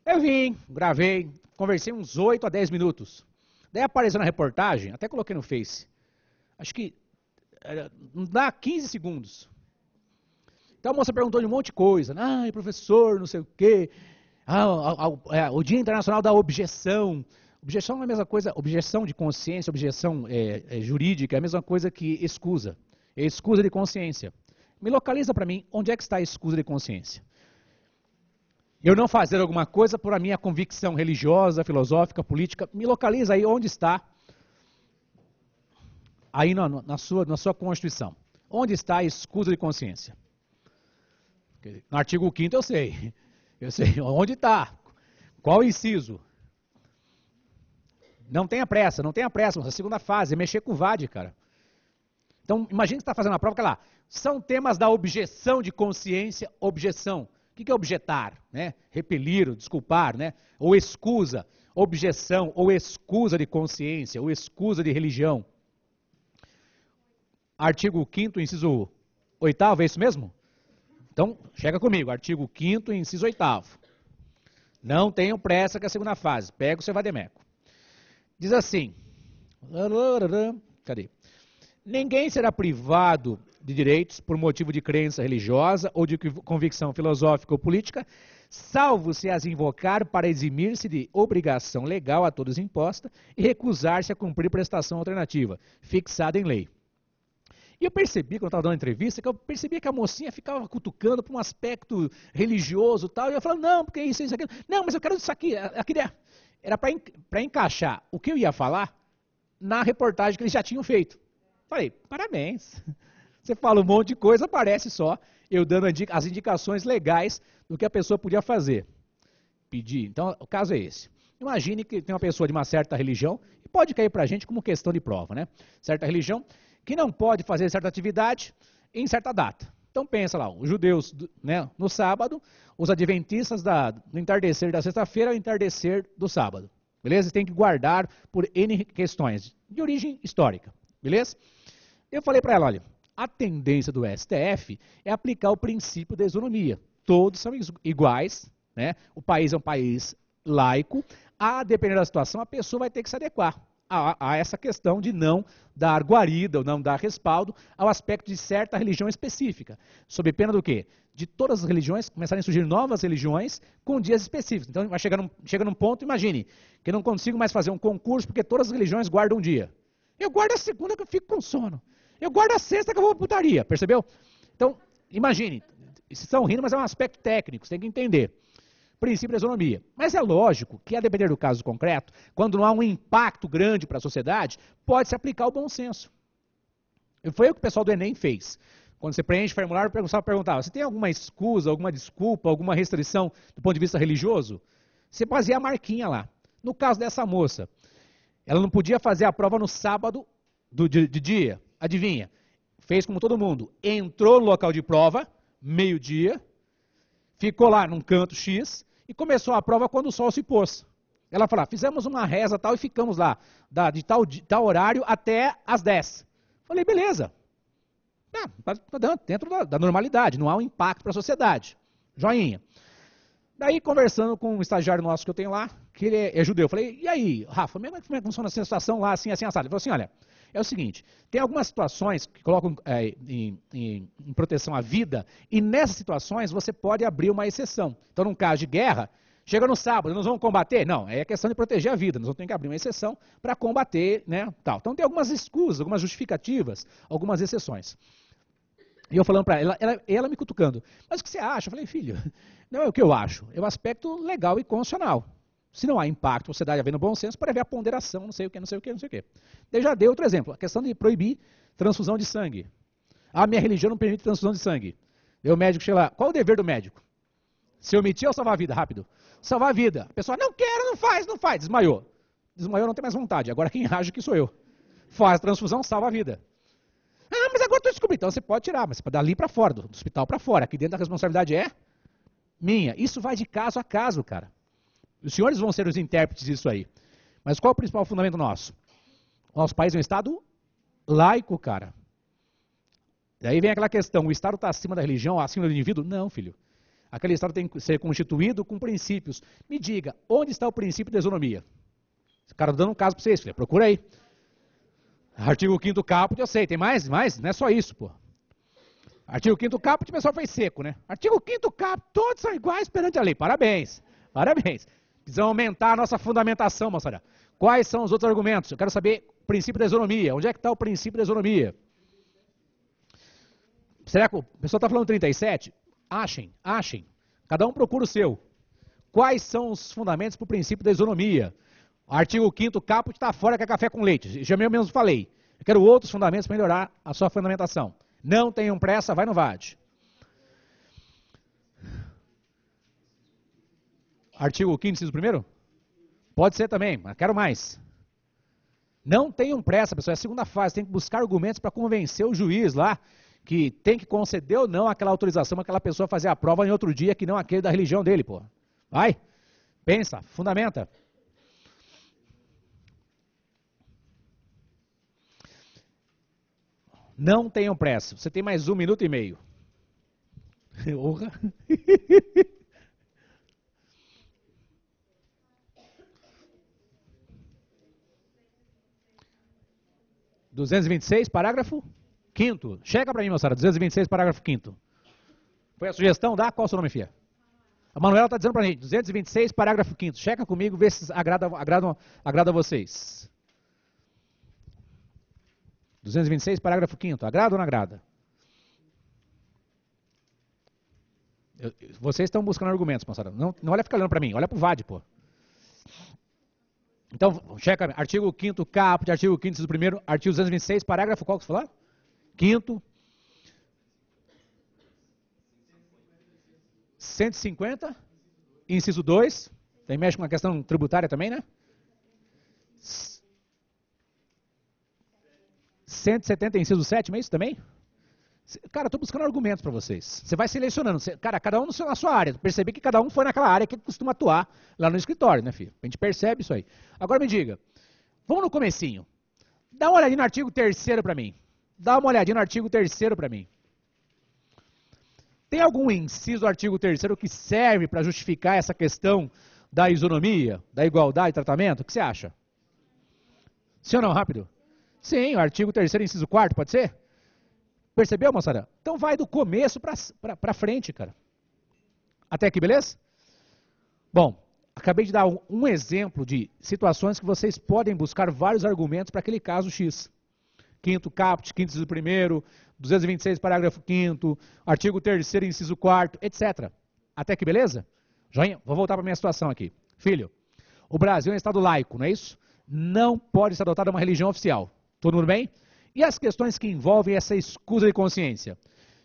Eu vim, gravei, conversei uns 8 a 10 minutos. Daí apareceu na reportagem, até coloquei no Face. Acho que não dá 15 segundos. Então a moça perguntou de um monte de coisa. Ah, professor, não sei o quê. O Dia Internacional da Objeção. Objeção não é a mesma coisa, objeção de consciência, objeção jurídica é a mesma coisa que escusa. É escusa de consciência. Me localiza para mim onde é que está a escusa de consciência. Eu não fazer alguma coisa por a minha convicção religiosa, filosófica, política. Me localiza aí onde está, aí na sua Constituição. Onde está a escusa de consciência? No artigo 5º eu sei. Eu sei onde está. Qual o inciso? Não tenha pressa, não tenha pressa. A segunda fase é mexer com o VAD, cara. Então, imagine que você está fazendo uma prova, que lá, são temas da objeção de consciência, objeção. O que é objetar? Né? Repelir, ou desculpar, né? Ou escusa, objeção, ou escusa de consciência, ou escusa de religião. Artigo 5º, inciso 8º, é isso mesmo? Então, chega comigo, artigo 5º, inciso 8º. Não tenham pressa que é a segunda fase. Pega o seu vademeco. Diz assim, cadê? Ninguém será privado de direitos por motivo de crença religiosa ou de convicção filosófica ou política, salvo se as invocar para eximir-se de obrigação legal a todos imposta e recusar-se a cumprir prestação alternativa, fixada em lei. E eu percebi, quando eu estava dando entrevista, que eu percebia que a mocinha ficava cutucando para um aspecto religioso e tal, e eu falava, não, porque isso, aquilo. Não, mas eu quero isso aqui. Era para encaixar o que eu ia falar na reportagem que eles já tinham feito. Falei, parabéns. Você fala um monte de coisa, aparece só eu dando as indicações legais do que a pessoa podia fazer. Pedir. Então, o caso é esse. Imagine que tem uma pessoa de uma certa religião, e pode cair para a gente como questão de prova, né? Certa religião, que não pode fazer certa atividade em certa data. Então pensa lá, os judeus, né, no sábado, os adventistas do entardecer da sexta-feira ao entardecer do sábado. Beleza? Tem que guardar por N questões de origem histórica. Beleza? Eu falei para ela, olha, a tendência do STF é aplicar o princípio da isonomia. Todos são iguais, né? O país é um país laico. A depender da situação, a pessoa vai ter que se adequar a essa questão de não dar guarida ou não dar respaldo ao aspecto de certa religião específica. Sob pena do quê? De todas as religiões começarem a surgir novas religiões com dias específicos. Então vai chega num ponto, imagine, que eu não consigo mais fazer um concurso porque todas as religiões guardam um dia. Eu guardo a segunda que eu fico com sono. Eu guardo a sexta que eu vou pra putaria, percebeu? Então, imagine, vocês estão rindo, mas é um aspecto técnico, você tem que entender. Princípio da isonomia. Mas é lógico que, a depender do caso concreto, quando não há um impacto grande para a sociedade, pode-se aplicar o bom senso. Foi o que o pessoal do Enem fez. Quando você preenche o formulário, o pessoal perguntava, você tem alguma escusa, alguma desculpa, alguma restrição do ponto de vista religioso? Você fazia a marquinha lá. No caso dessa moça, ela não podia fazer a prova no sábado de dia. Adivinha? Fez como todo mundo. Entrou no local de prova, meio-dia, ficou lá num canto X e começou a prova quando o sol se pôs. Ela falou, fizemos uma reza tal e ficamos lá de tal horário até às 10. Falei, beleza. Tá dentro da normalidade, não há um impacto para a sociedade. Joinha. Daí, conversando com um estagiário nosso que eu tenho lá, que ele é judeu, eu falei, e aí, Rafa, como é que funciona essa situação lá, assim, assado? Ele falou assim, olha, é o seguinte, tem algumas situações que colocam em proteção à vida, e nessas situações você pode abrir uma exceção. Então, num caso de guerra, chega no sábado, nós vamos combater? Não, é questão de proteger a vida, nós vamos ter que abrir uma exceção para combater, né, tal. Então, tem algumas escusas, algumas justificativas, algumas exceções. E eu falando para ela me cutucando, mas o que você acha? Eu falei, filho, não é o que eu acho, é o aspecto legal e constitucional. Se não há impacto, a sociedade havendo bom senso, para ver a ponderação, não sei o que, não sei o que, não sei o que. Eu já dei outro exemplo, a questão de proibir transfusão de sangue. A minha religião não permite transfusão de sangue. Daí o médico chega lá, qual o dever do médico? Se omitir ou salvar a vida? Rápido. Salvar a vida. A pessoa, não quero, não faz, desmaiou. Desmaiou, não tem mais vontade, agora quem age que sou eu. Faz a transfusão, salva a vida. Mas agora estou descobrindo. Então você pode tirar, mas dali para fora, do hospital para fora. Aqui dentro a responsabilidade é minha. Isso vai de caso a caso, cara. Os senhores vão ser os intérpretes disso aí. Mas qual é o principal fundamento nosso? Nosso país é um Estado laico, cara. Daí vem aquela questão, o Estado está acima da religião, acima do indivíduo? Não, filho. Aquele Estado tem que ser constituído com princípios. Me diga, onde está o princípio da isonomia? Esse cara dando um caso para vocês, filho. Procura aí. Artigo 5º caput, eu sei. Tem mais? Mais? Não é só isso, pô. Artigo 5º caput, o pessoal foi seco, né? Artigo 5º caput, todos são iguais perante a lei. Parabéns. Parabéns. Precisamos aumentar a nossa fundamentação, moçada. Quais são os outros argumentos? Eu quero saber o princípio da isonomia. Onde é que está o princípio da isonomia? Será que o pessoal está falando 37? Achem. Cada um procura o seu. Quais são os fundamentos para o princípio da isonomia? O artigo 5º caput está fora, que é café com leite. Já eu mesmo falei. Eu quero outros fundamentos para melhorar a sua fundamentação. Não tenham pressa, vai no VAD. Artigo 5º, inciso 1º? Pode ser também, mas quero mais. Não tenham pressa, pessoal. É a segunda fase. Tem que buscar argumentos para convencer o juiz lá que tem que conceder ou não aquela autorização para aquela pessoa fazer a prova em outro dia que não aquele da religião dele, pô. Vai, pensa, fundamenta. Não tenham pressa. Você tem mais 1 minuto e meio. Orra. 226, parágrafo 5º. Chega para mim, moçada. 226, parágrafo 5º. Foi a sugestão? Dá? Qual é o seu nome, filha? A Manuela está dizendo para a gente. 226, parágrafo 5º. Checa comigo, vê se agrada a vocês. 226, parágrafo 5º. Agrada ou não agrada? Vocês estão buscando argumentos, moçada. Não olha ficar olhando para mim. Olha para o VAD, pô. Então, checa. Artigo 5º caput, artigo 5º, inciso 1º, artigo 226, parágrafo qual que você falou? 5º. 150, inciso 2. Tem mexe com a questão tributária também, né? 170, inciso 7, é isso também? Cara, eu estou buscando argumentos para vocês. Você vai selecionando. Cara, cada um na sua área. Percebi que cada um foi naquela área que costuma atuar lá no escritório, né, filho? A gente percebe isso aí. Agora me diga, vamos no comecinho. Dá uma olhadinha no artigo 3º para mim. Dá uma olhadinha no artigo 3º para mim. Tem algum inciso do artigo 3º que serve para justificar essa questão da isonomia, da igualdade de tratamento? O que você acha? Sim ou não? Rápido. Sim, o artigo 3º, inciso 4º, pode ser? Percebeu, moçada? Então vai do começo para frente, cara. Até aqui, beleza? Bom, acabei de dar um exemplo de situações que vocês podem buscar vários argumentos para aquele caso X. 5º caput, 5º inciso 1º, 226 parágrafo 5º, artigo 3º, inciso 4º, etc. Até aqui, beleza? Joinha? Vou voltar para a minha situação aqui. Filho, o Brasil é um Estado laico, não é isso? Não pode ser adotado uma religião oficial. Todo mundo bem? E as questões que envolvem essa escusa de consciência?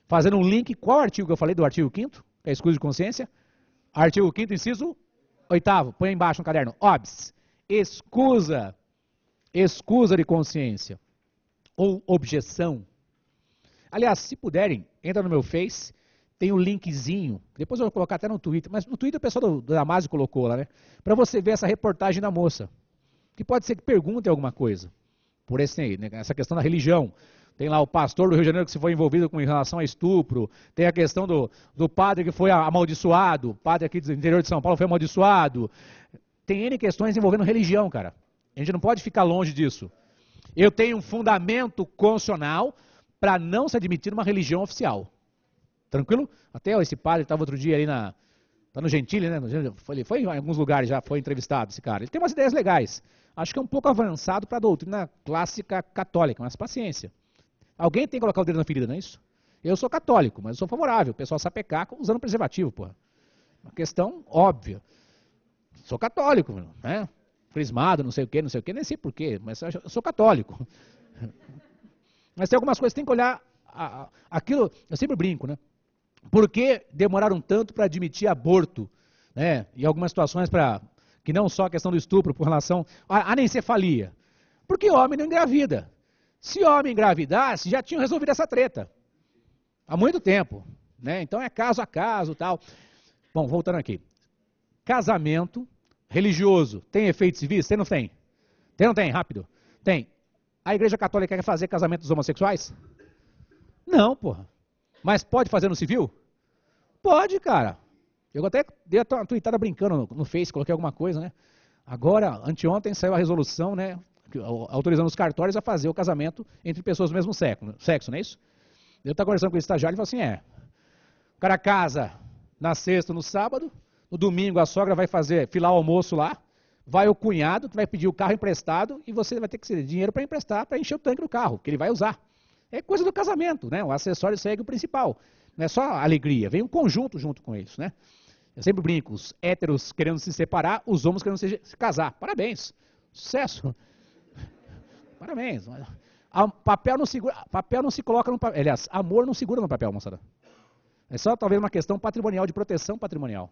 Fazendo um link, qual artigo que eu falei do artigo 5º? Que é a escusa de consciência? Artigo 5º, inciso 8º. Põe aí embaixo no caderno. OBS. Escusa. Escusa de consciência. Ou objeção. Aliás, se puderem, entra no meu Face, tem um linkzinho. Depois eu vou colocar até no Twitter. Mas no Twitter o pessoal do Damásio colocou lá, né? Para você ver essa reportagem da moça. Que pode ser que pergunte alguma coisa. Por essa questão da religião. Tem lá o pastor do Rio de Janeiro que se foi envolvido com relação a estupro. Tem a questão do padre que foi amaldiçoado. O padre aqui do interior de São Paulo foi amaldiçoado. Tem N questões envolvendo religião, cara. A gente não pode ficar longe disso. Eu tenho um fundamento constitucional para não se admitir uma religião oficial. Tranquilo? Até esse padre estava outro dia ali tá no Gentili, né? Foi em alguns lugares já, foi entrevistado esse cara. Ele tem umas ideias legais. Acho que é um pouco avançado para a doutrina clássica católica, mas paciência. Alguém tem que colocar o dedo na ferida, não é isso? Eu sou católico, mas eu sou favorável. O pessoal sapecar usando preservativo, porra. Uma questão óbvia. Sou católico, né? Crismado, não sei o quê, nem sei porquê, mas eu sou católico. Mas tem algumas coisas que tem que olhar aquilo, eu sempre brinco, né? Por que demoraram tanto para admitir aborto, né? E algumas situações que não só a questão do estupro, por relação à anencefalia. Porque homem não engravida. Se homem engravidasse, já tinham resolvido essa treta. Há muito tempo, né? Então é caso a caso, tal. Bom, voltando aqui. Casamento religioso tem efeitos civis? Tem ou não tem? Tem ou não tem? Rápido. Tem. A Igreja Católica quer fazer casamento dos homossexuais? Não, porra. Mas pode fazer no civil? Pode, cara. Eu até dei uma tweetada brincando no Face, coloquei alguma coisa, né? Agora, anteontem saiu a resolução, né? Autorizando os cartórios a fazer o casamento entre pessoas do mesmo sexo, não é isso? Eu estava conversando com o estagiário e falou assim, o cara casa na sexta, no sábado, no domingo a sogra vai filar o almoço lá, vai o cunhado que vai pedir o carro emprestado e você vai ter que ter dinheiro para emprestar, para encher o tanque do carro, que ele vai usar. É coisa do casamento, né? O acessório segue o principal. Não é só a alegria, vem um conjunto junto com isso, né? Eu sempre brinco, os héteros querendo se separar, os homens querendo se casar. Parabéns, sucesso. Parabéns. Papel não se coloca no papel. Aliás, amor não segura no papel, moçada. É só talvez uma questão patrimonial, de proteção patrimonial.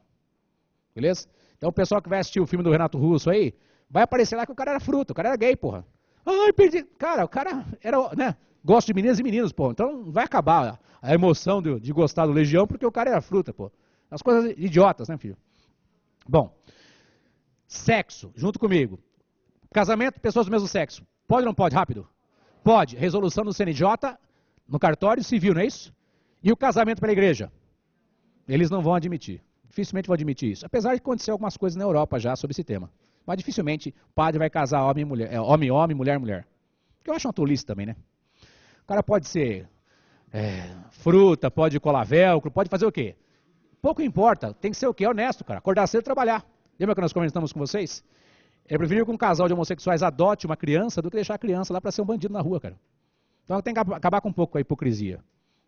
Beleza? Então o pessoal que vai assistir o filme do Renato Russo aí, vai aparecer lá que o cara era fruta, o cara era gay, porra. Ai, perdi. Cara, o cara era, né? Gosto de meninas e meninos, porra. Então vai acabar a emoção de gostar do Legião porque o cara era fruta, porra. As coisas idiotas, né, filho? Bom, sexo, junto comigo. Casamento, pessoas do mesmo sexo. Pode ou não pode? Rápido. Pode. Resolução do CNJ, no cartório civil, não é isso? E o casamento pela igreja? Eles não vão admitir. Dificilmente vão admitir isso. Apesar de acontecer algumas coisas na Europa já sobre esse tema. Mas dificilmente o padre vai casar homem e mulher, homem, mulher, mulher. Que eu acho uma tolice também, né? O cara pode ser fruta, pode colar velcro, pode fazer o quê? Pouco importa. Tem que ser o quê? Honesto, cara. Acordar cedo e trabalhar. Lembra que nós comentamos com vocês? É preferível que um casal de homossexuais adote uma criança do que deixar a criança lá para ser um bandido na rua, cara. Então tem que acabar com um pouco a hipocrisia.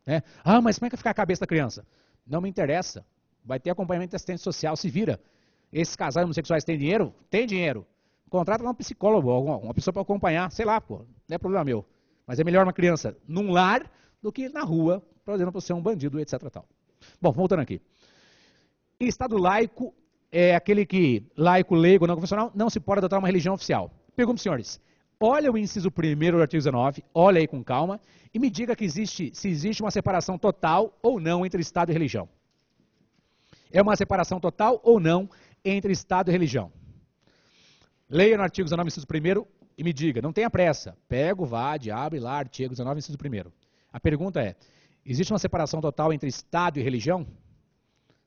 Né? Ah, mas como é que vai ficar a cabeça da criança? Não me interessa. Vai ter acompanhamento de assistente social, se vira. Esses casais homossexuais têm dinheiro? Tem dinheiro. Contrata lá um psicólogo, uma pessoa para acompanhar, sei lá, pô. Não é problema meu. Mas é melhor uma criança num lar do que na rua, por exemplo, para ser um bandido, etc. Tal. Bom, voltando aqui. Estado laico é aquele que, laico, leigo, não confessional, não se pode adotar uma religião oficial. Pergunto, senhores, olha o inciso 1º do artigo 19, olha aí com calma, e me diga que se existe uma separação total ou não entre Estado e religião. É uma separação total ou não entre Estado e religião? Leia no artigo 19, inciso 1º, e me diga, não tenha pressa. Pega o VAD, abre lá, artigo 19, inciso 1º. A pergunta é, existe uma separação total entre Estado e religião?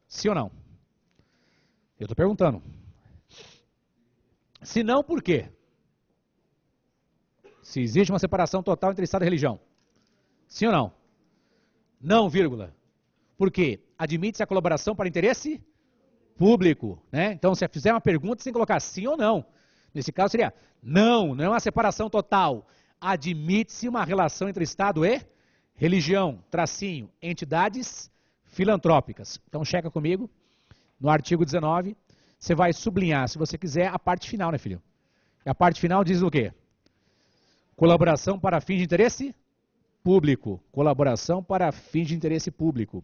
Sim ou não? Eu estou perguntando. Se não, por quê? Se existe uma separação total entre Estado e religião. Sim ou não? Não, vírgula. Por quê? Admite-se a colaboração para interesse público. Né? Então, se fizer uma pergunta, você tem que colocar sim ou não. Nesse caso seria, não é uma separação total. Admite-se uma relação entre Estado e religião, tracinho, entidades filantrópicas. Então, checa comigo. No artigo 19, você vai sublinhar, se você quiser, a parte final, né, filho? A parte final diz o quê? Colaboração para fins de interesse público. Colaboração para fins de interesse público.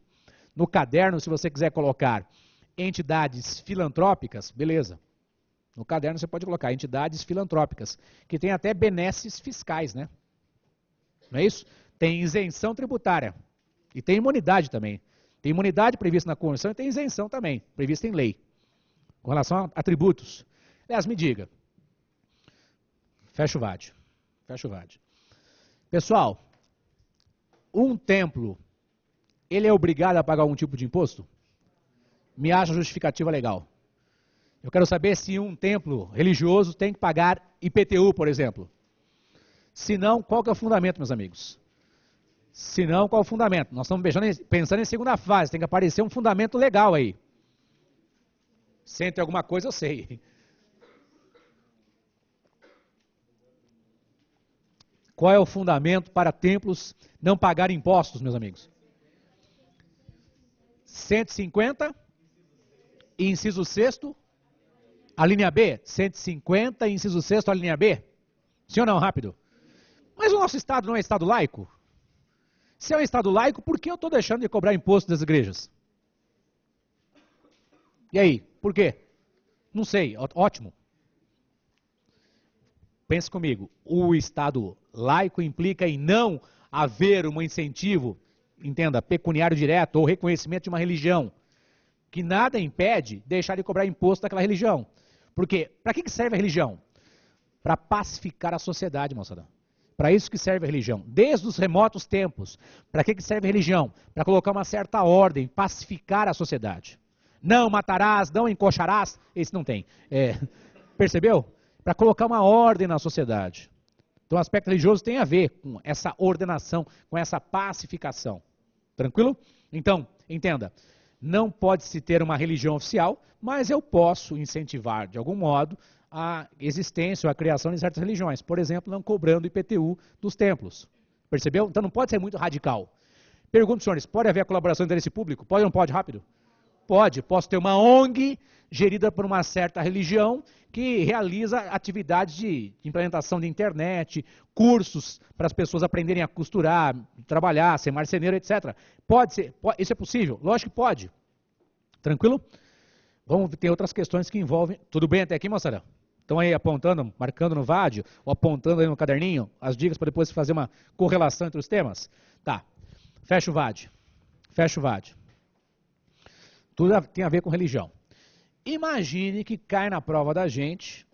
No caderno, se você quiser colocar entidades filantrópicas, beleza. No caderno você pode colocar entidades filantrópicas, que tem até benesses fiscais, né? Não é isso? Tem isenção tributária. E tem imunidade também. Tem imunidade prevista na Constituição e tem isenção também, prevista em lei. Com relação a tributos. Aliás, me diga. Fecha o VAD. Fecha o VAD. Pessoal, um templo, ele é obrigado a pagar algum tipo de imposto? Me acha justificativa legal. Eu quero saber se um templo religioso tem que pagar IPTU, por exemplo. Se não, qual que é o fundamento, meus amigos? Se não, qual é o fundamento? Nós estamos pensando em segunda fase, tem que aparecer um fundamento legal aí. Se entre alguma coisa, eu sei. Qual é o fundamento para templos não pagarem impostos, meus amigos? 150, inciso 6º, a linha B. 150, inciso 6º, a linha B. Sim ou não? Rápido. Mas o nosso Estado não é Estado laico? Se é um Estado laico, por que eu estou deixando de cobrar imposto das igrejas? E aí, por quê? Não sei, ótimo. Pense comigo, o Estado laico implica em não haver um incentivo, entenda, pecuniário direto ou reconhecimento de uma religião que nada impede deixar de cobrar imposto daquela religião. Porque, para que serve a religião? Para pacificar a sociedade, moçada. Para isso que serve a religião. Desde os remotos tempos. Para que serve a religião? Para colocar uma certa ordem, pacificar a sociedade. Não matarás, não encoxarás. Esse não tem. Percebeu? Para colocar uma ordem na sociedade. Então o aspecto religioso tem a ver com essa ordenação, com essa pacificação. Tranquilo? Então, entenda. Não pode-se ter uma religião oficial, mas eu posso incentivar, de algum modo, a existência ou a criação de certas religiões. Por exemplo, não cobrando IPTU dos templos. Percebeu? Então não pode ser muito radical. Pergunto, senhores, pode haver a colaboração de interesse público? Pode ou não pode? Rápido? Pode. Posso ter uma ONG gerida por uma certa religião que realiza atividades de implementação de internet, cursos para as pessoas aprenderem a costurar, trabalhar, ser marceneiro, etc. Pode ser. Isso é possível? Lógico que pode. Tranquilo? Vamos ter outras questões que envolvem... Tudo bem até aqui, moçada? Estão aí apontando, marcando no VAD, ou apontando aí no caderninho, as dicas para depois fazer uma correlação entre os temas? Tá. Fecha o VAD. Fecha o VAD. Tudo tem a ver com religião. Imagine que cai na prova da gente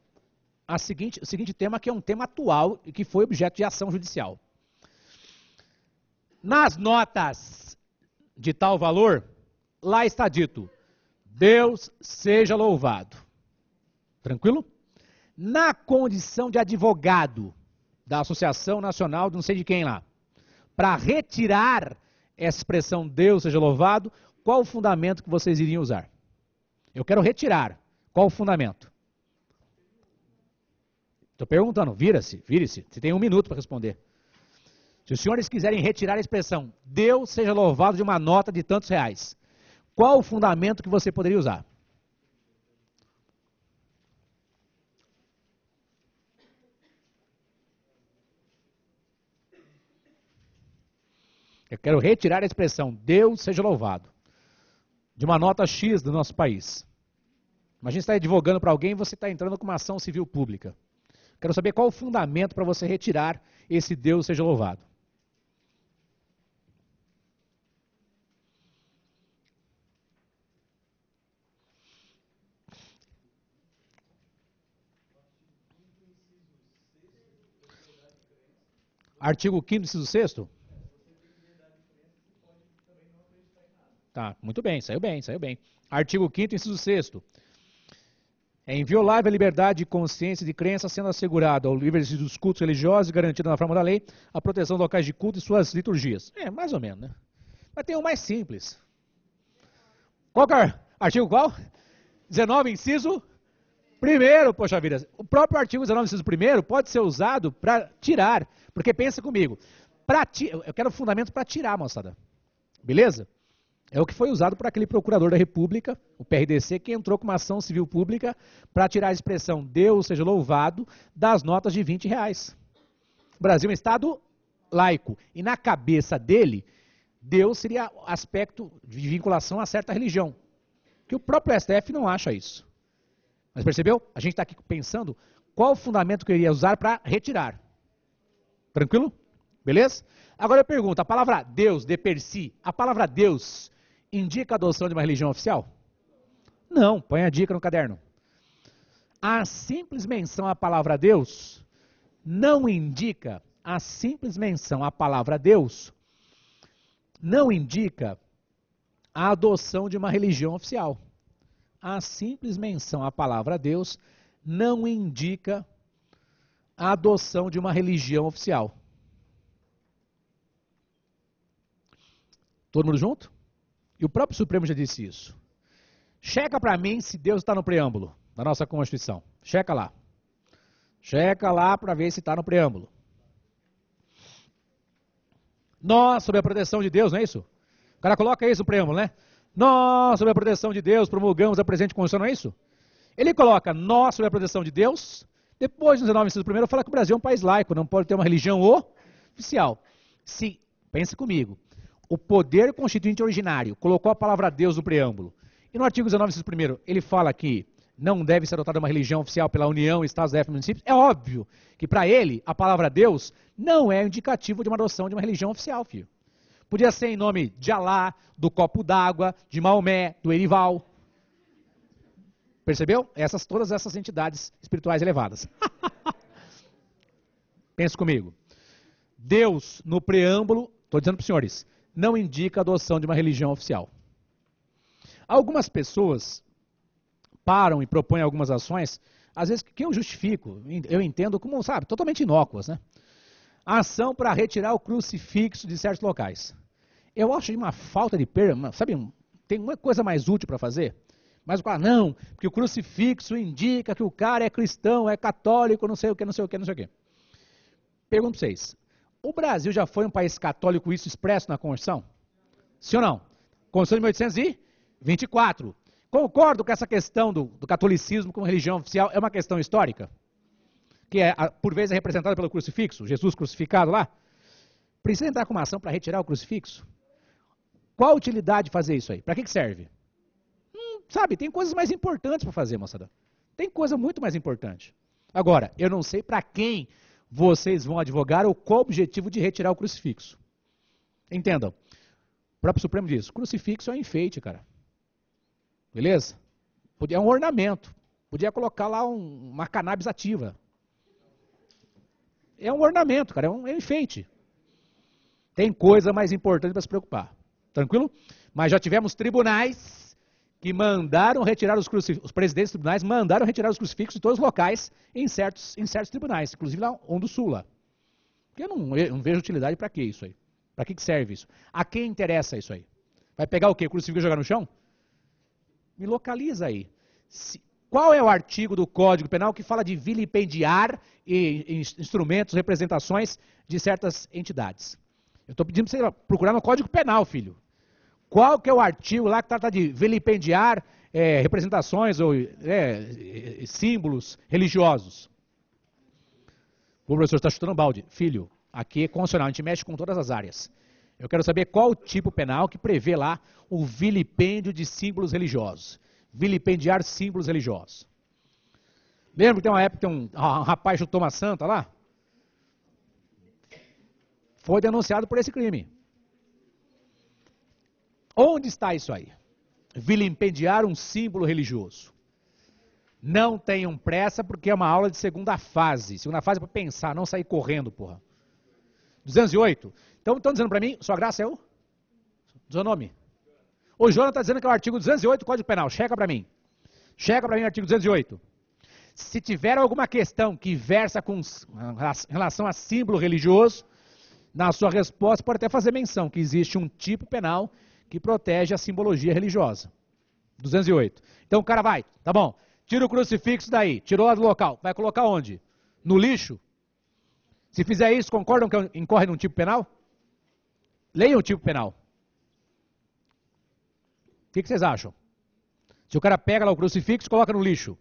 o seguinte tema, que é um tema atual e que foi objeto de ação judicial. Nas notas de tal valor, lá está dito, Deus seja louvado. Tranquilo? Na condição de advogado da Associação Nacional de não sei de quem lá, para retirar essa expressão Deus seja louvado, qual o fundamento que vocês iriam usar? Eu quero retirar. Qual o fundamento? Estou perguntando, vire-se. Você tem 1 minuto para responder. Se os senhores quiserem retirar a expressão Deus seja louvado de uma nota de tantos reais, qual o fundamento que você poderia usar? Eu quero retirar a expressão Deus seja louvado de uma nota X do nosso país. Imagina você está advogando para alguém e você está entrando com uma ação civil pública. Quero saber qual o fundamento para você retirar esse Deus seja louvado. Artigo 5º, inciso 6º? Tá, muito bem, saiu bem, saiu bem. Artigo 5º, inciso 6º. É inviolável a liberdade de consciência e de crença, sendo assegurado ao livre exercício dos cultos religiosos e garantida na forma da lei a proteção dos locais de culto e suas liturgias. Mais ou menos, né? Mas tem um mais simples. Qual que é? Artigo qual? 19, inciso 1º, poxa vida. O próprio artigo 19, inciso 1º pode ser usado para tirar. Porque pensa comigo. Eu quero fundamento para tirar, moçada. Beleza? É o que foi usado por aquele procurador da República, o PRDC, que entrou com uma ação civil pública para tirar a expressão Deus seja louvado das notas de R$20. O Brasil é um Estado laico. E na cabeça dele, Deus seria aspecto de vinculação a certa religião. Que o próprio STF não acha isso. Mas percebeu? A gente está aqui pensando qual o fundamento que eu iria usar para retirar. Tranquilo? Beleza? Agora eu pergunto, a palavra Deus, de per si, a palavra Deus indica a adoção de uma religião oficial? Não, põe a dica no caderno. A simples menção à palavra Deus não indica, a simples menção à palavra Deus não indica a adoção de uma religião oficial. A simples menção à palavra Deus não indica a adoção de uma religião oficial. Todo mundo junto? E o próprio Supremo já disse isso. Checa para mim se Deus está no preâmbulo da nossa Constituição. Checa lá. Checa lá para ver se está no preâmbulo. Nós, sob a proteção de Deus, não é isso? O cara coloca isso no preâmbulo, né? Nós, sob a proteção de Deus, promulgamos a presente Constituição, não é isso? Ele coloca nós, sob a proteção de Deus, depois, no 19, inciso 1º, fala que o Brasil é um país laico, não pode ter uma religião oficial. Se, pense comigo, o poder constituinte originário colocou a palavra Deus no preâmbulo, e no artigo 19, inciso 1º, ele fala que não deve ser adotada uma religião oficial pela União, Estados, DF, municípios, é óbvio que para ele, a palavra Deus não é indicativo de uma adoção de uma religião oficial, filho. Podia ser em nome de Alá, do copo d'água, de Maomé, do Erival. Percebeu? Todas essas entidades espirituais elevadas. Pense comigo. Deus, no preâmbulo, estou dizendo para os senhores, não indica a adoção de uma religião oficial. Algumas pessoas param e propõem algumas ações, às vezes que eu justifico, eu entendo como, sabe, totalmente inócuas, né? A ação para retirar o crucifixo de certos locais. Eu acho uma falta de perda, sabe, tem uma coisa mais útil para fazer? Mas o cara, não, porque o crucifixo indica que o cara é cristão, é católico, não sei o que, não sei o que, não sei o que. Pergunto para vocês, o Brasil já foi um país católico, isso expresso na Constituição? Sim ou não? Constituição de 1824. Concordo com essa questão do catolicismo como religião oficial, é uma questão histórica? Que é, por vezes, é representada pelo crucifixo, Jesus crucificado lá? Precisa entrar com uma ação para retirar o crucifixo? Qual a utilidade de fazer isso aí? Para que serve? Sabe, tem coisas mais importantes para fazer, moçada. Tem coisa muito mais importante. Agora, eu não sei para quem vocês vão advogar ou qual o objetivo de retirar o crucifixo. Entendam. O próprio Supremo diz, crucifixo é um enfeite, cara. Beleza? É um ornamento. Podia colocar lá uma cannabis ativa. É um ornamento, cara, é um enfeite. Tem coisa mais importante para se preocupar. Tranquilo? Mas já tivemos tribunais que mandaram retirar os crucifixos, os presidentes dos tribunais mandaram retirar os crucifixos de todos os locais em certos tribunais, inclusive lá um do Sul lá. Porque eu não vejo utilidade para que isso aí? Para que serve isso? A quem interessa isso aí? Vai pegar o quê? O crucifixo e jogar no chão? Me localiza aí. Qual é o artigo do Código Penal que fala de vilipendiar instrumentos, representações de certas entidades? Eu estou pedindo para você procurar no Código Penal, filho. Qual que é o artigo lá que trata de vilipendiar representações ou símbolos religiosos? O professor está chutando balde. Filho, aqui é constitucional, a gente mexe com todas as áreas. Eu quero saber qual o tipo penal que prevê lá o vilipêndio de símbolos religiosos. Vilipendiar símbolos religiosos. Lembra que tem uma época que um rapaz chutou uma santa lá? Foi denunciado por esse crime. Onde está isso aí? Vilipendiar um símbolo religioso. Não tenham pressa porque é uma aula de segunda fase. Segunda fase é para pensar, não sair correndo, porra. 208. Então estão dizendo para mim, sua graça é o? Seu nome? O Jonas está dizendo que é o artigo 208 do Código Penal. Checa para mim. Checa para mim o artigo 208. Se tiver alguma questão que versa com relação a símbolo religioso, na sua resposta pode até fazer menção que existe um tipo penal que protege a simbologia religiosa. 208. Então o cara vai, tá bom, tira o crucifixo daí, tirou lá do local, vai colocar onde? No lixo? Se fizer isso, concordam que incorre num tipo penal? Leiam o tipo penal. O que vocês acham? Se o cara pega lá o crucifixo e coloca no lixo,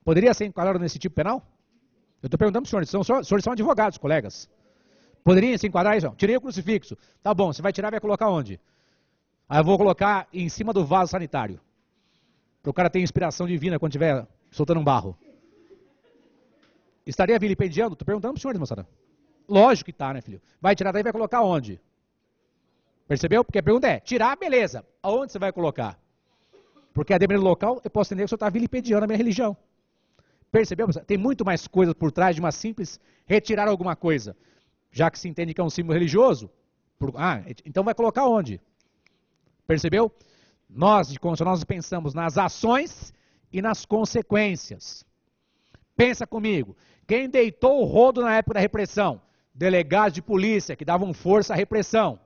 poderia ser enquadrado nesse tipo penal? Eu estou perguntando para os senhores, os senhores são advogados, colegas. Poderia se enquadrar isso? Tirei o crucifixo. Tá bom, você vai tirar e vai colocar onde? Aí eu vou colocar em cima do vaso sanitário. Para o cara ter inspiração divina quando estiver soltando um barro. Estaria vilipendiando? Estou perguntando para os senhores, moçada. Lógico que está, né, filho? Vai tirar daí e vai colocar onde? Percebeu? Porque a pergunta é, tirar, beleza. Aonde você vai colocar? Porque a dependendo do local, eu posso entender que o senhor está vilipendiando a minha religião. Percebeu? Tem muito mais coisa por trás de uma simples retirar alguma coisa. Já que se entende que é um símbolo religioso, então vai colocar onde? Percebeu? Nós, de constitucional, nós pensamos nas ações e nas consequências. Pensa comigo, quem deitou o rodo na época da repressão? Delegados de polícia que davam força à repressão.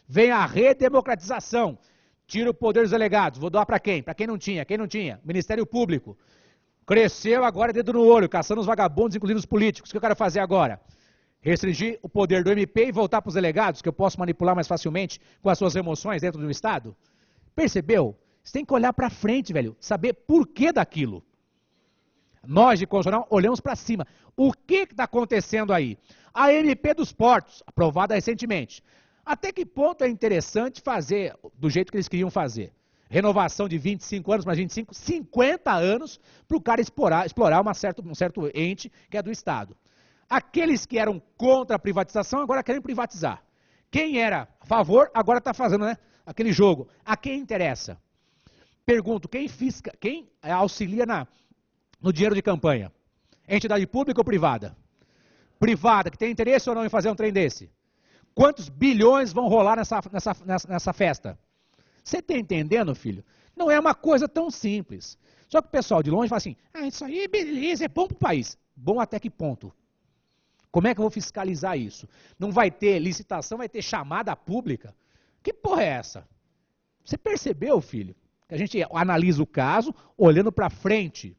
Vem a redemocratização, tira o poder dos delegados, vou doar para quem? Para quem não tinha? Quem não tinha? Ministério Público. Cresceu agora dedo no olho, caçando os vagabundos, inclusive os políticos. O que eu quero fazer agora? Restringir o poder do MP e voltar para os delegados, que eu posso manipular mais facilmente com as suas emoções dentro do Estado? Percebeu? Você tem que olhar para frente, velho, saber por que daquilo. Nós, de constitucional, olhamos para cima. O que está acontecendo aí? A MP dos portos, aprovada recentemente. Até que ponto é interessante fazer do jeito que eles queriam fazer? Renovação de 25 anos mais 25, 50 anos para o cara explorar um certo ente que é do Estado. Aqueles que eram contra a privatização agora querem privatizar. Quem era a favor agora está fazendo, né, aquele jogo. A quem interessa? Pergunto, quem auxilia no dinheiro de campanha? Entidade pública ou privada? Privada, que tem interesse ou não em fazer um trem desse? Quantos bilhões vão rolar nessa festa? Você está entendendo, filho? Não é uma coisa tão simples. Só que o pessoal de longe fala assim, isso aí, beleza, é bom para o país. Bom até que ponto? Como é que eu vou fiscalizar isso? Não vai ter licitação, vai ter chamada pública? Que porra é essa? Você percebeu, filho? Que a gente analisa o caso olhando para frente.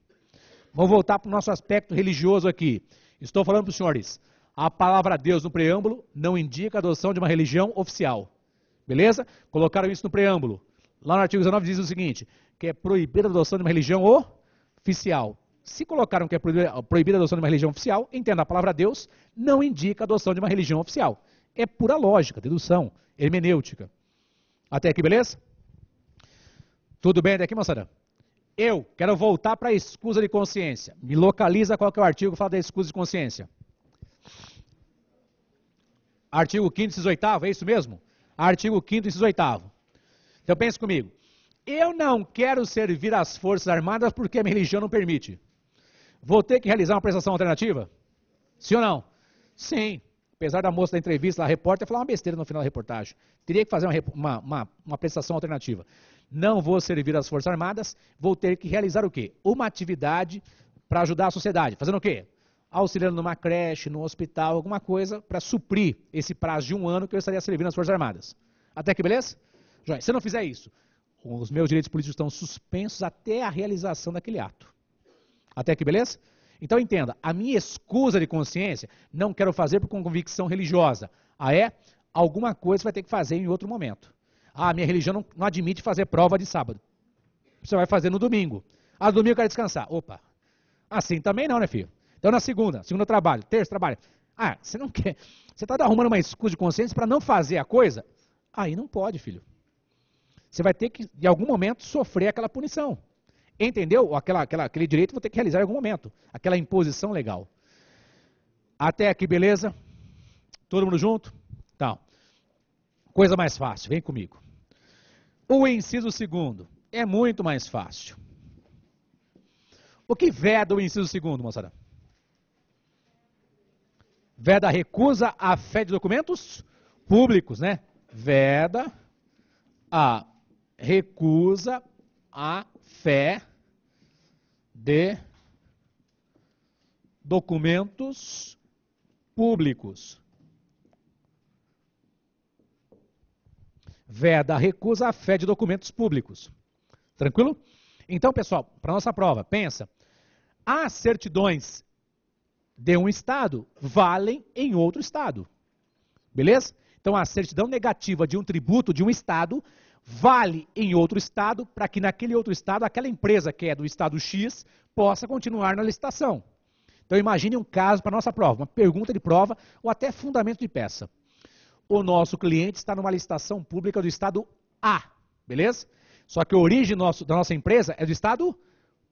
Vamos voltar para o nosso aspecto religioso aqui. Estou falando para os senhores, a palavra Deus no preâmbulo não indica a adoção de uma religião oficial. Beleza? Colocaram isso no preâmbulo. Lá no artigo 19 diz o seguinte, que é proibida a adoção de uma religião oficial. Se colocaram que é proibida a adoção de uma religião oficial, entenda, a palavra Deus não indica a adoção de uma religião oficial. É pura lógica, dedução, hermenêutica. Até aqui, beleza? Tudo bem até aqui, moçada? Eu quero voltar para a escusa de consciência. Me localiza qual que é o artigo que fala da escusa de consciência. Artigo 5º, inciso 8º, é isso mesmo? Artigo 5º, inciso 8º. Então pense comigo. Eu não quero servir às Forças Armadas porque a minha religião não permite. Vou ter que realizar uma prestação alternativa? Sim ou não? Sim. Apesar da moça da entrevista, a repórter, falar uma besteira no final da reportagem. Teria que fazer uma prestação alternativa. Não vou servir às Forças Armadas, vou ter que realizar o quê? Uma atividade para ajudar a sociedade. Fazendo o quê? Auxiliando numa creche, num hospital, alguma coisa para suprir esse prazo de 1 ano que eu estaria servindo às Forças Armadas. Até aqui, beleza? Joia. Se eu não fizer isso, os meus direitos políticos estão suspensos até a realização daquele ato. Até aqui, beleza? Então entenda, a minha escusa de consciência não quero fazer por convicção religiosa. Alguma coisa vai ter que fazer em outro momento. Minha religião não admite fazer prova de sábado. Você vai fazer no domingo. Domingo eu quero descansar. Opa, assim também não, né, filho? Então na segunda trabalho, terça trabalho. Você não quer, você está arrumando uma escusa de consciência para não fazer a coisa? Aí não pode, filho. Você vai ter que, em algum momento, sofrer aquela punição. Entendeu? Aquele direito vou ter que realizar em algum momento. Aquela imposição legal. Até aqui, beleza? Todo mundo junto? Então, coisa mais fácil, vem comigo. O inciso 2º é muito mais fácil. O que veda o inciso 2º, moçada? Veda a recusa à fé de documentos públicos, né? Veda a recusa à fé de documentos públicos. Veda a recusa à fé de documentos públicos. Tranquilo? Então, pessoal, para nossa prova, pensa. As certidões de um estado valem em outro estado. Beleza? Então, a certidão negativa de um tributo de um estado vale em outro estado para que naquele outro estado, aquela empresa que é do estado X possa continuar na licitação. Então, imagine um caso para a nossa prova, uma pergunta de prova ou até fundamento de peça. O nosso cliente está numa licitação pública do estado A, beleza? Só que a origem da nossa empresa é do estado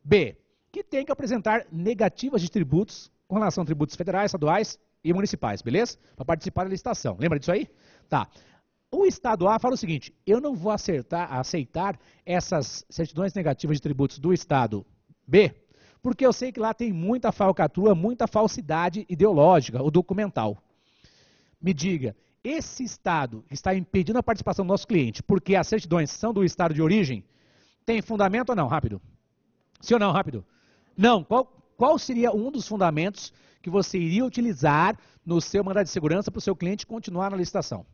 B, que tem que apresentar negativas de tributos com relação a tributos federais, estaduais e municipais, beleza? Para participar da licitação. Lembra disso aí? Tá. O estado A fala o seguinte, eu não vou aceitar essas certidões negativas de tributos do estado B, porque eu sei que lá tem muita falcatrua, muita falsidade ideológica ou documental. Me diga, esse estado que está impedindo a participação do nosso cliente, porque as certidões são do estado de origem, tem fundamento ou não? Rápido. Sim ou não? Rápido. Não. Qual seria um dos fundamentos que você iria utilizar no seu mandado de segurança para o seu cliente continuar na licitação?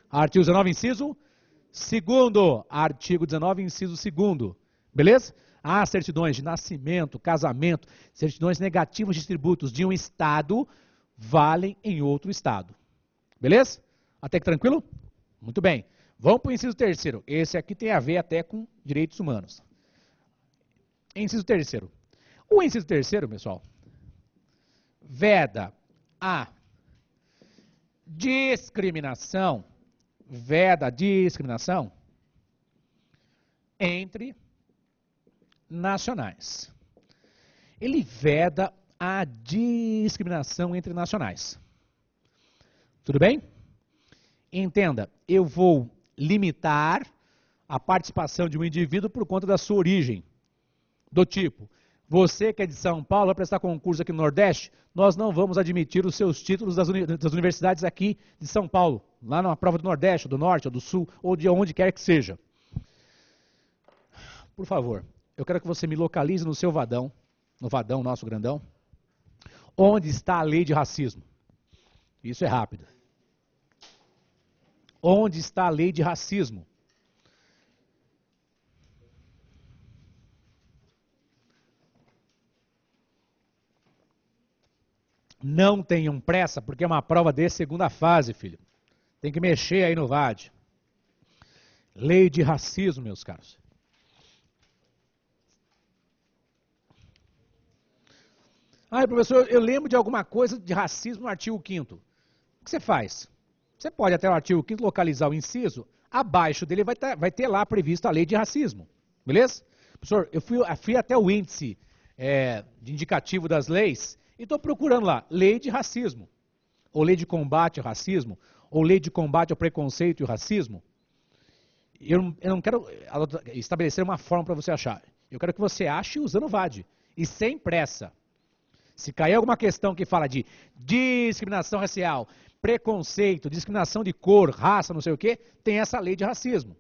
Artigo 19, inciso 2º. Artigo 19, inciso 2º. Beleza? As certidões de nascimento, casamento, certidões negativas de tributos de um estado valem em outro estado. Beleza? Até que tranquilo? Muito bem. Vamos para o inciso 3º. Esse aqui tem a ver até com direitos humanos. Inciso 3º. O inciso 3º, pessoal, veda a discriminação, entre nacionais. Ele veda a discriminação entre nacionais. Tudo bem? Entenda, eu vou limitar a participação de um indivíduo por conta da sua origem. Do tipo, você que é de São Paulo, vai prestar concurso aqui no Nordeste, nós não vamos admitir os seus títulos das universidades aqui de São Paulo, lá na prova do Nordeste, ou do Norte, ou do Sul, ou de onde quer que seja. Por favor, eu quero que você me localize no seu vadão, no vadão nosso grandão, onde está a lei de racismo. Isso é rápido. Onde está a lei de racismo? Não tenham pressa, porque é uma prova de segunda fase, filho. Tem que mexer aí no VAD. Lei de racismo, meus caros. Ah, professor, eu lembro de alguma coisa de racismo no artigo 5º. O que você faz? Você pode até o artigo 5º localizar o inciso, abaixo dele vai ter lá previsto a lei de racismo. Beleza? Professor, eu fui até o índice de indicativo das leis e estou procurando lá, lei de racismo, ou lei de combate ao racismo, ou lei de combate ao preconceito e ao racismo. Eu não quero estabelecer uma forma para você achar. Eu quero que você ache usando o VAD, e sem pressa. Se cair alguma questão que fala de discriminação racial, preconceito, discriminação de cor, raça, não sei o quê, tem essa lei de racismo.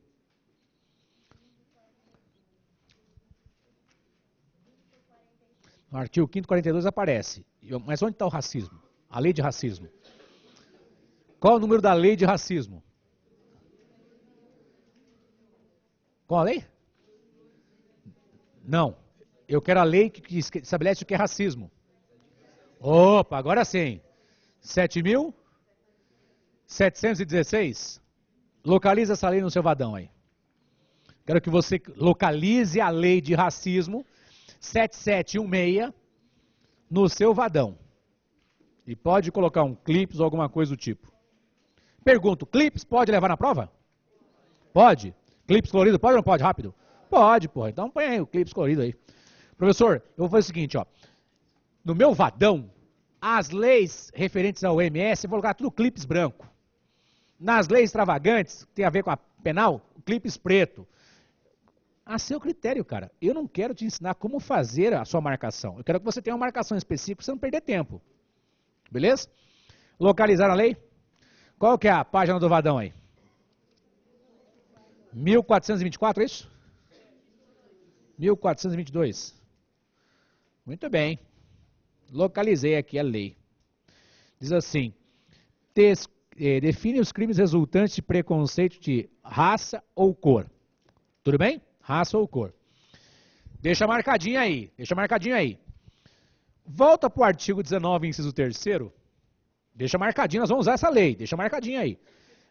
No artigo 5º 42 aparece. Mas onde está o racismo? A lei de racismo. Qual o número da lei de racismo? Qual a lei? Não. Eu quero a lei que estabelece o que é racismo. Opa, agora sim. 7.716. Localiza essa lei no seu vadão aí. Quero que você localize a lei de racismo 7716 no seu vadão. E pode colocar um clips ou alguma coisa do tipo. Pergunto, clips pode levar na prova? Pode. Clips colorido pode ou não pode? Rápido. Pode, porra. Então põe aí o clips colorido aí. Professor, eu vou fazer o seguinte, ó. No meu vadão, as leis referentes ao OMS, eu vou colocar tudo clips branco. Nas leis extravagantes, que tem a ver com a penal, clips preto. A seu critério, cara. Eu não quero te ensinar como fazer a sua marcação. Eu quero que você tenha uma marcação específica para você não perder tempo. Beleza? Localizar a lei? Qual que é a página do vadão aí? 1424, é isso? 1422. Muito bem. Localizei aqui a lei. Diz assim, define os crimes resultantes de preconceito de raça ou cor. Tudo bem? Raça ou cor. Deixa marcadinho aí, deixa marcadinho aí. Volta para o artigo 19, inciso 3º. Deixa marcadinho, nós vamos usar essa lei, deixa marcadinho aí.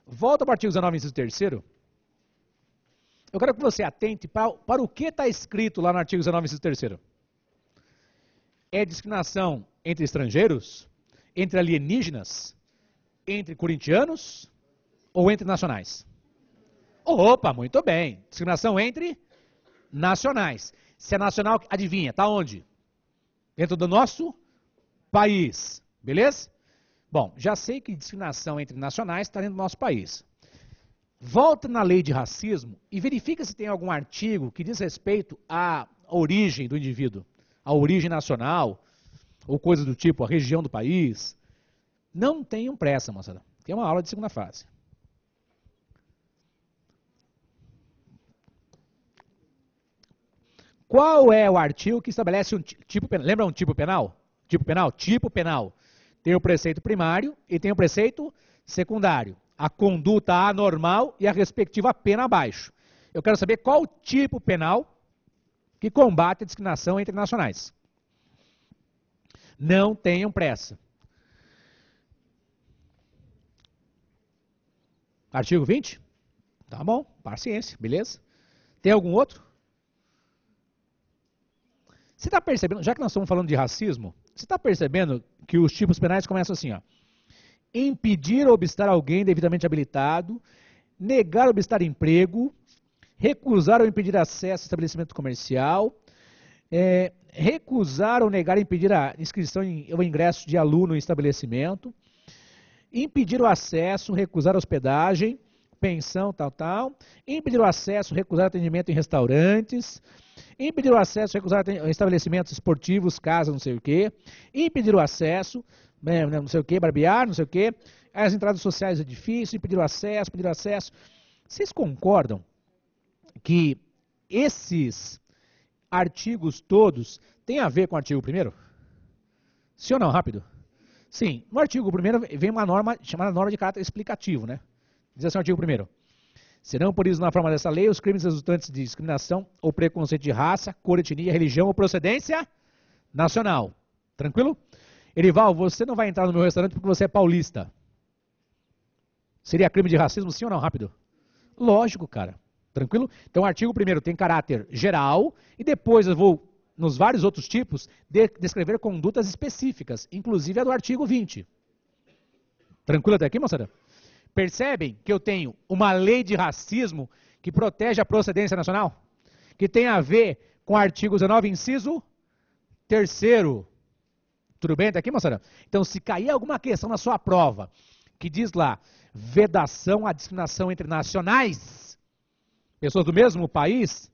Volta para o artigo 19, inciso 3º. Eu quero que você atente para o que está escrito lá no artigo 19, inciso 3º. É discriminação entre estrangeiros, entre alienígenas, entre corintianos ou entre nacionais? Opa, muito bem. Discriminação entre nacionais. Se é nacional, adivinha, está onde? Dentro do nosso país. Beleza? Bom, já sei que discriminação entre nacionais está dentro do nosso país. Volta na lei de racismo e verifica se tem algum artigo que diz respeito à origem do indivíduo. A origem nacional, ou coisa do tipo, a região do país. Não tenham pressa, moçada. Tem uma aula de segunda fase. Qual é o artigo que estabelece um tipo penal? Lembra um tipo penal? Tipo penal? Tipo penal. Tem o preceito primário e tem o preceito secundário. A conduta anormal e a respectiva pena abaixo. Eu quero saber qual o tipo penal que combate a discriminação entre nacionais. Não tenham pressa. Artigo 20? Tá bom, paciência, beleza? Tem algum outro? Você está percebendo, já que nós estamos falando de racismo, você está percebendo que os tipos penais começam assim, ó. Impedir ou obstar alguém devidamente habilitado, negar ou obstar emprego, recusar ou impedir acesso ao estabelecimento comercial, recusar ou negar ou impedir a inscrição ou ingresso de aluno em estabelecimento, impedir o acesso, recusar a hospedagem, pensão, tal. Impedir o acesso, recusar atendimento em restaurantes. Impedir o acesso, recusar estabelecimentos esportivos, casas, não sei o quê. Impedir o acesso, não sei o quê, barbear, não sei o quê. As entradas sociais do edifício, impedir o acesso, pedir o acesso. Vocês concordam que esses artigos todos têm a ver com o artigo 1º? Sim ou não? Rápido. Sim. No artigo 1º vem uma norma chamada norma de caráter explicativo, né? Diz assim o artigo 1º. Serão punidos na forma dessa lei os crimes resultantes de discriminação ou preconceito de raça, cor, etnia, religião ou procedência nacional. Tranquilo? Erival, você não vai entrar no meu restaurante porque você é paulista. Seria crime de racismo, sim ou não? Rápido. Lógico, cara. Tranquilo? Então o artigo 1º tem caráter geral e depois eu vou, nos vários outros tipos, descrever condutas específicas, inclusive a do artigo 20. Tranquilo até aqui, moçada? Percebem que eu tenho uma lei de racismo que protege a procedência nacional? Que tem a ver com o artigo 19, inciso 3º. Tudo bem até aqui, moçada? Então, se cair alguma questão na sua prova, que diz lá, vedação à discriminação entre nacionais, pessoas do mesmo país,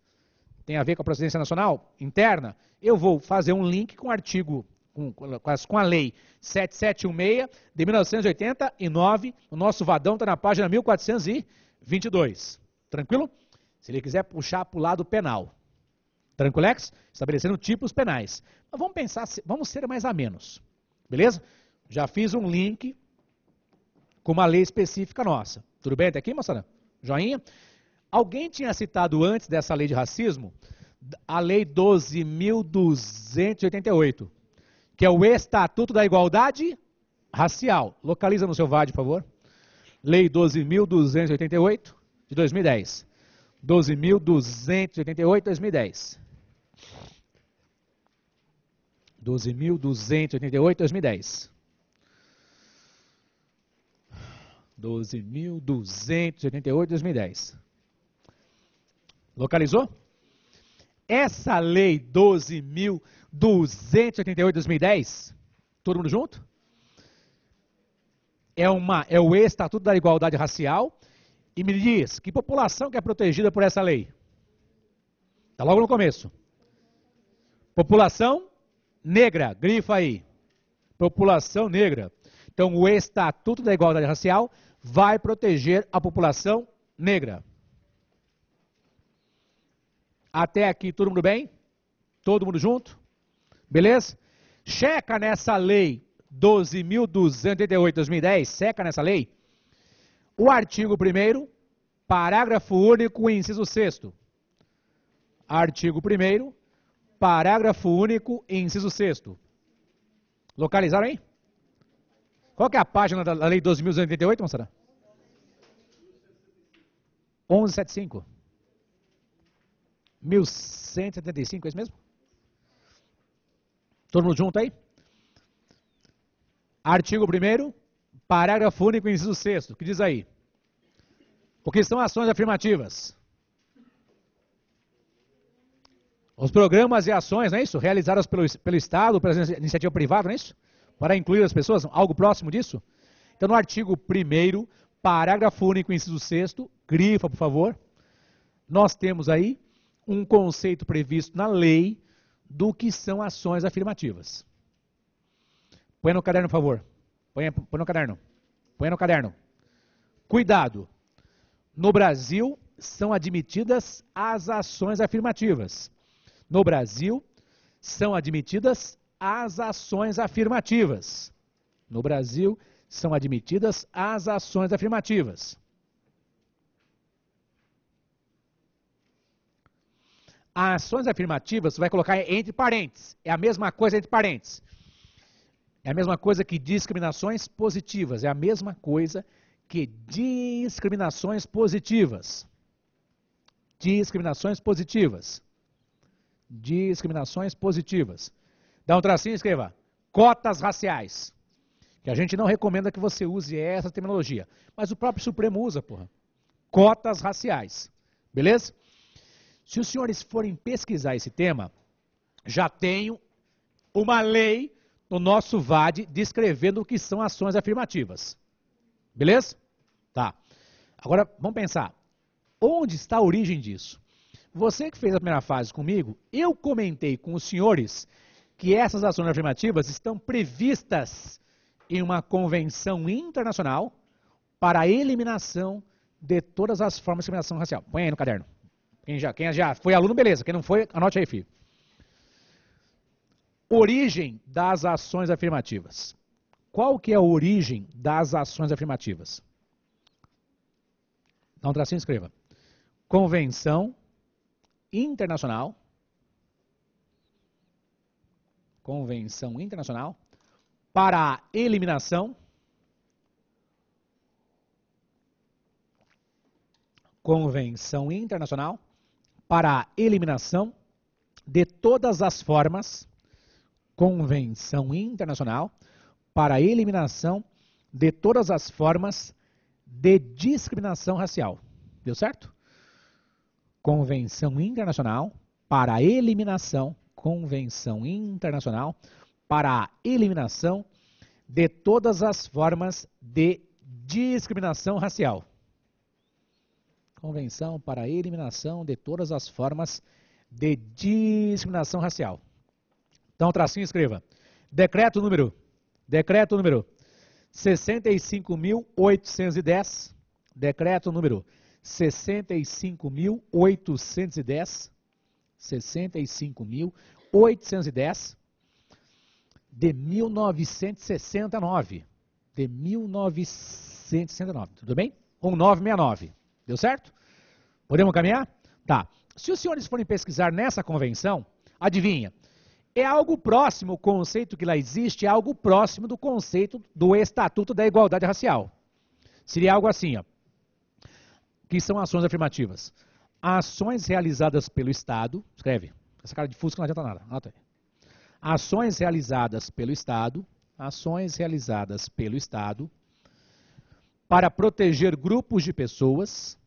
tem a ver com a procedência nacional interna, eu vou fazer um link com o artigo, com a lei 7716 de 1989, o nosso vadão está na página 1422. Tranquilo? Se ele quiser puxar para o lado penal. Tranquilex? Estabelecendo tipos penais. Mas vamos pensar, vamos ser mais a menos. Beleza? Já fiz um link com uma lei específica nossa. Tudo bem até aqui, moçada? Joinha? Alguém tinha citado antes dessa lei de racismo a lei 12.288, que é o Estatuto da Igualdade Racial. Localiza no seu VAD, por favor. Lei 12.288 de 2010. 12.288 de 2010. 12.288 de 2010. 12.288 de 2010. Localizou? Essa lei 12.288 de 2010, todo mundo junto? É o Estatuto da Igualdade Racial. E me diz, que população que é protegida por essa lei? Está logo no começo. População negra, grifa aí. População negra. Então, o Estatuto da Igualdade Racial vai proteger a população negra. Até aqui, todo mundo bem? Todo mundo junto? Beleza? Checa nessa lei 12.288 de 2010, checa nessa lei, o artigo 1º, parágrafo único, inciso 6º. Artigo 1º, parágrafo único, inciso 6º. Localizaram aí? Qual que é a página da lei 12.288, moçada? 1175. 1175, é isso mesmo? Todo mundo junto aí? Artigo 1º, parágrafo único, inciso 6º, que diz aí? O que são ações afirmativas? Os programas e ações, não é isso? Realizadas pelo Estado, pela iniciativa privada, não é isso? Para incluir as pessoas, algo próximo disso? Então, no artigo 1º, parágrafo único, inciso 6º, grifa, por favor, nós temos aí um conceito previsto na lei do que são ações afirmativas. Põe no caderno, por favor. Põe no caderno. Põe no caderno. Cuidado. No Brasil, são admitidas as ações afirmativas. No Brasil, são admitidas as ações afirmativas. No Brasil, são admitidas as ações afirmativas. As ações afirmativas, você vai colocar entre parênteses. É a mesma coisa entre parênteses. É a mesma coisa que discriminações positivas. É a mesma coisa que discriminações positivas. Discriminações positivas. Discriminações positivas. Dá um tracinho e escreva. Cotas raciais. Que a gente não recomenda que você use essa terminologia. Mas o próprio Supremo usa, porra. Cotas raciais. Beleza? Se os senhores forem pesquisar esse tema, já tenho uma lei no nosso VAD descrevendo o que são ações afirmativas. Beleza? Tá. Agora, vamos pensar. Onde está a origem disso? Você que fez a primeira fase comigo, eu comentei com os senhores que essas ações afirmativas estão previstas em uma convenção internacional para a eliminação de todas as formas de discriminação racial. Põe aí no caderno. Quem já foi aluno, beleza. Quem não foi, anote aí, filho. Origem das ações afirmativas. Qual que é a origem das ações afirmativas? Dá um tracinho e escreva. Convenção Internacional. Convenção Internacional para a eliminação. Convenção Internacional para a eliminação de todas as formas. Convenção Internacional para a eliminação de todas as formas de discriminação racial. Deu certo? Convenção Internacional para a eliminação. Convenção Internacional para a eliminação de todas as formas de discriminação racial. Convenção para a eliminação de todas as formas de discriminação racial. Então, tracinho, escreva. Decreto número 65.810. Decreto número 65.810. 65.810 de 1969. De 1969, tudo bem? 1969. Deu certo? Podemos caminhar? Tá. Se os senhores forem pesquisar nessa convenção, adivinha, é algo próximo, o conceito que lá existe é algo próximo do conceito do Estatuto da Igualdade Racial. Seria algo assim, ó, que são ações afirmativas. Ações realizadas pelo Estado, escreve, essa cara de fusca não adianta nada, anota aí. Ações realizadas pelo Estado para proteger grupos de pessoas,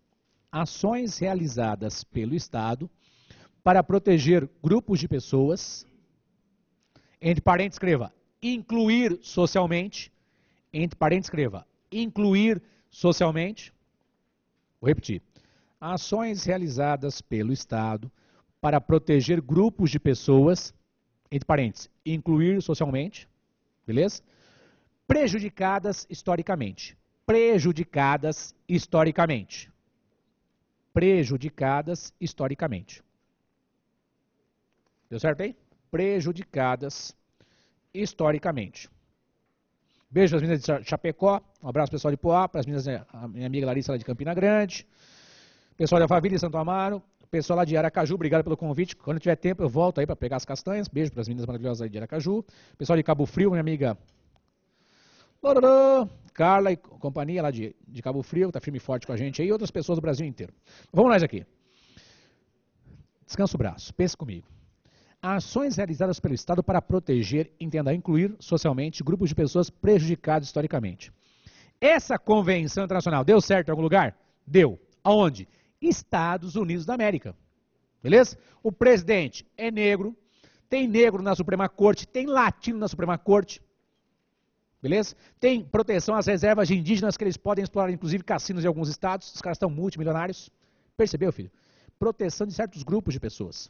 ações realizadas pelo Estado para proteger grupos de pessoas, entre parênteses escreva, incluir socialmente, entre parênteses escreva, incluir socialmente, vou repetir, ações realizadas pelo Estado para proteger grupos de pessoas, entre parênteses, incluir socialmente, beleza? Prejudicadas historicamente. Prejudicadas historicamente. Prejudicadas historicamente. Deu certo aí? Prejudicadas historicamente. Beijo para as meninas de Chapecó, um abraço pessoal de Poá, para as meninas, a minha amiga Larissa lá de Campina Grande, pessoal de Alphaville e Santo Amaro, pessoal lá de Aracaju, obrigado pelo convite. Quando tiver tempo eu volto aí para pegar as castanhas. Beijo para as meninas maravilhosas aí de Aracaju. Pessoal de Cabo Frio, minha amiga Carla e companhia lá de Cabo Frio, tá firme e forte com a gente aí, e outras pessoas do Brasil inteiro. Vamos nós aqui. Descansa o braço, pense comigo. Ações realizadas pelo Estado para proteger, entenda, incluir socialmente grupos de pessoas prejudicados historicamente. Essa convenção internacional deu certo em algum lugar? Deu. Aonde? Estados Unidos da América. Beleza? O presidente é negro, tem negro na Suprema Corte, tem latino na Suprema Corte. Beleza? Tem proteção às reservas de indígenas que eles podem explorar, inclusive cassinos em alguns estados. Os caras estão multimilionários. Percebeu, filho? Proteção de certos grupos de pessoas.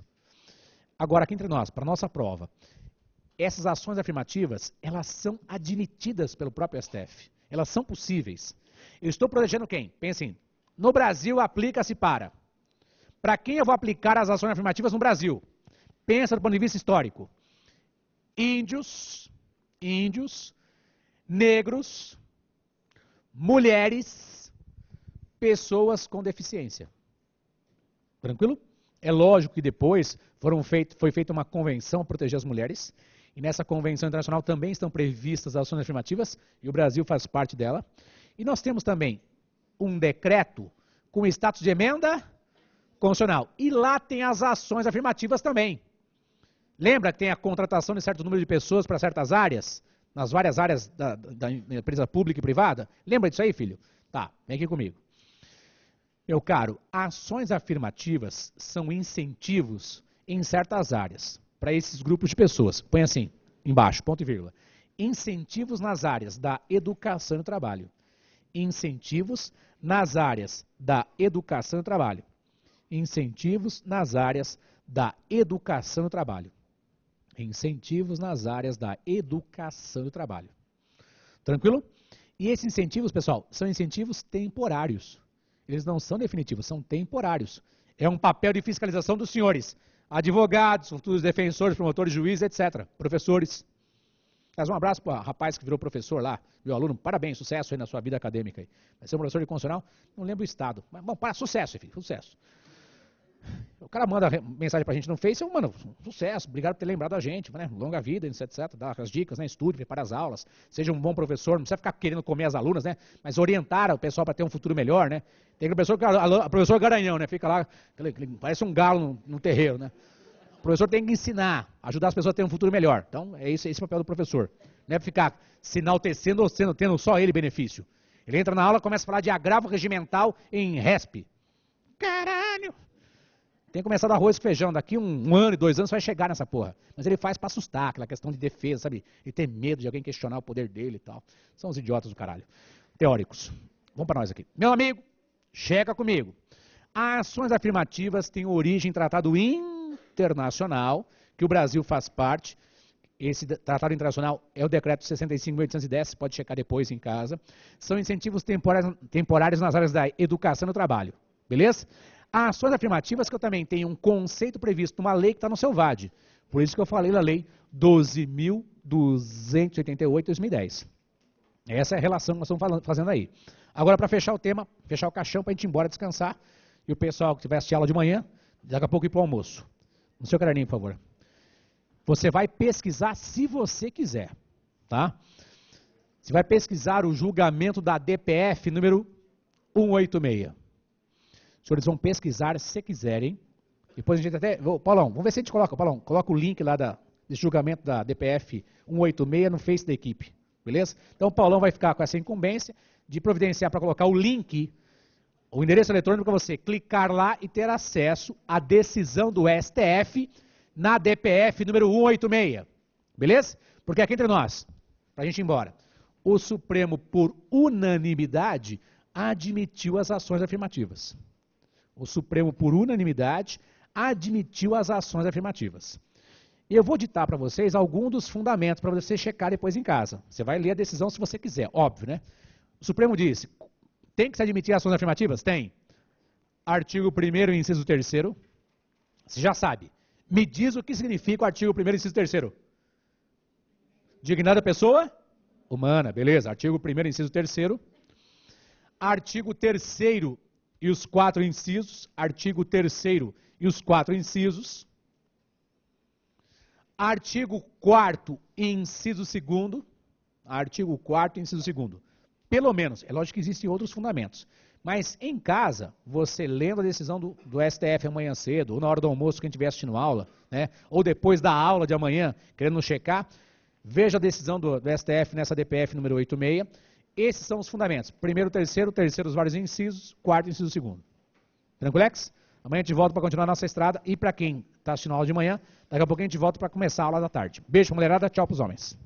Agora, aqui entre nós, para a nossa prova, essas ações afirmativas, elas são admitidas pelo próprio STF. Elas são possíveis. Eu estou protegendo quem? Pensem, no Brasil aplica-se para quem eu vou aplicar as ações afirmativas no Brasil? Pensa do ponto de vista histórico. Índios, negros, mulheres, pessoas com deficiência. Tranquilo? É lógico que depois foi feita uma convenção para proteger as mulheres, e nessa convenção internacional também estão previstas as ações afirmativas, e o Brasil faz parte dela. E nós temos também um decreto com status de emenda constitucional, e lá tem as ações afirmativas também. Lembra que tem a contratação de certo número de pessoas para certas áreas, nas várias áreas da empresa pública e privada? Lembra disso aí, filho? Tá, vem aqui comigo. Meu caro, ações afirmativas são incentivos em certas áreas para esses grupos de pessoas. Põe assim, embaixo, ponto e vírgula. Incentivos nas áreas da educação e do trabalho. incentivos nas áreas da educação e trabalho. Incentivos nas áreas da educação e trabalho. Incentivos nas áreas da educação e trabalho. Tranquilo? E esses incentivos, pessoal, são incentivos temporários. Eles não são definitivos, são temporários. É um papel de fiscalização dos senhores, advogados, futuros defensores, promotores, juízes, etc. Professores. Mas um abraço para o rapaz que virou professor lá, meu aluno, parabéns, sucesso aí na sua vida acadêmica. Aí. Vai ser um professor de constitucional, não lembro o estado. Mas, bom, sucesso, filho, sucesso. O cara manda mensagem pra gente no Face, mano, sucesso, obrigado por ter lembrado a gente, né? Longa vida, etc, dá as dicas, né? Estude, prepara as aulas, seja um bom professor, não precisa ficar querendo comer as alunas, né? Mas orientar o pessoal para ter um futuro melhor, né? Tem aquele professor, professor garanhão, né? Fica lá, parece um galo no terreiro, né? O professor tem que ensinar, ajudar as pessoas a terem um futuro melhor. Então, é esse o papel do professor. Não é ficar se enaltecendo ou tendo só ele benefício. Ele entra na aula e começa a falar de agravo regimental em RESP. Caralho! Tem que começar a dar arroz e feijão. Daqui um ano e 2 anos vai chegar nessa porra. Mas ele faz pra assustar, aquela questão de defesa, sabe? Ele tem medo de alguém questionar o poder dele e tal. São os idiotas do caralho. Teóricos. Vamos pra nós aqui. Meu amigo, checa comigo. As ações afirmativas têm origem em tratado internacional, que o Brasil faz parte. Esse tratado internacional é o decreto 65.810, você pode checar depois em casa. São incentivos temporários nas áreas da educação e do trabalho. Beleza? Há ações afirmativas que eu também tenho um conceito previsto numa lei que está no seu VAD. Por isso que eu falei na lei 12.288 de 2010. Essa é a relação que nós estamos fazendo aí. Agora, para fechar o tema, fechar o caixão para a gente ir embora descansar, e o pessoal que tiver assistindo aula de manhã, daqui a pouco ir para o almoço. No seu caderninho, por favor. Você vai pesquisar se você quiser, tá? Você vai pesquisar o julgamento da DPF número 186. Os senhores vão pesquisar se quiserem. Depois a gente até... Paulão, vamos ver se a gente coloca. Paulão, coloca o link lá desse julgamento da DPF 186 no Face da equipe. Beleza? Então o Paulão vai ficar com essa incumbência de providenciar para colocar o link, o endereço eletrônico para você clicar lá e ter acesso à decisão do STF na DPF número 186. Beleza? Porque aqui entre nós, para a gente ir embora, o Supremo, por unanimidade, admitiu as ações afirmativas. O Supremo, por unanimidade, admitiu as ações afirmativas. E eu vou ditar para vocês alguns dos fundamentos para você checar depois em casa. Você vai ler a decisão se você quiser, óbvio, né? O Supremo disse, tem que se admitir ações afirmativas? Tem. Artigo 1º, inciso 3º. Você já sabe. Me diz o que significa o artigo 1º, inciso 3º. Dignidade da pessoa? Humana, beleza. Artigo 1º, inciso 3º. Artigo 3º e os 4 incisos. Artigo 3º e os 4 incisos. Artigo 4º, inciso 2º. Artigo 4º, inciso 2º. Pelo menos, é lógico que existem outros fundamentos. Mas em casa, você lendo a decisão do STF amanhã cedo, ou na hora do almoço, quem estiver assistindo aula, né, ou depois da aula de amanhã, querendo checar, veja a decisão do STF nessa DPF número 86. Esses são os fundamentos. 1º, 3º, 3º os vários incisos, 4º, inciso 2º. Tranquilex? Amanhã a gente volta para continuar a nossa estrada. E para quem está assistindo a aula de manhã, daqui a pouco a gente volta para começar a aula da tarde. Beijo, mulherada. Tchau para os homens.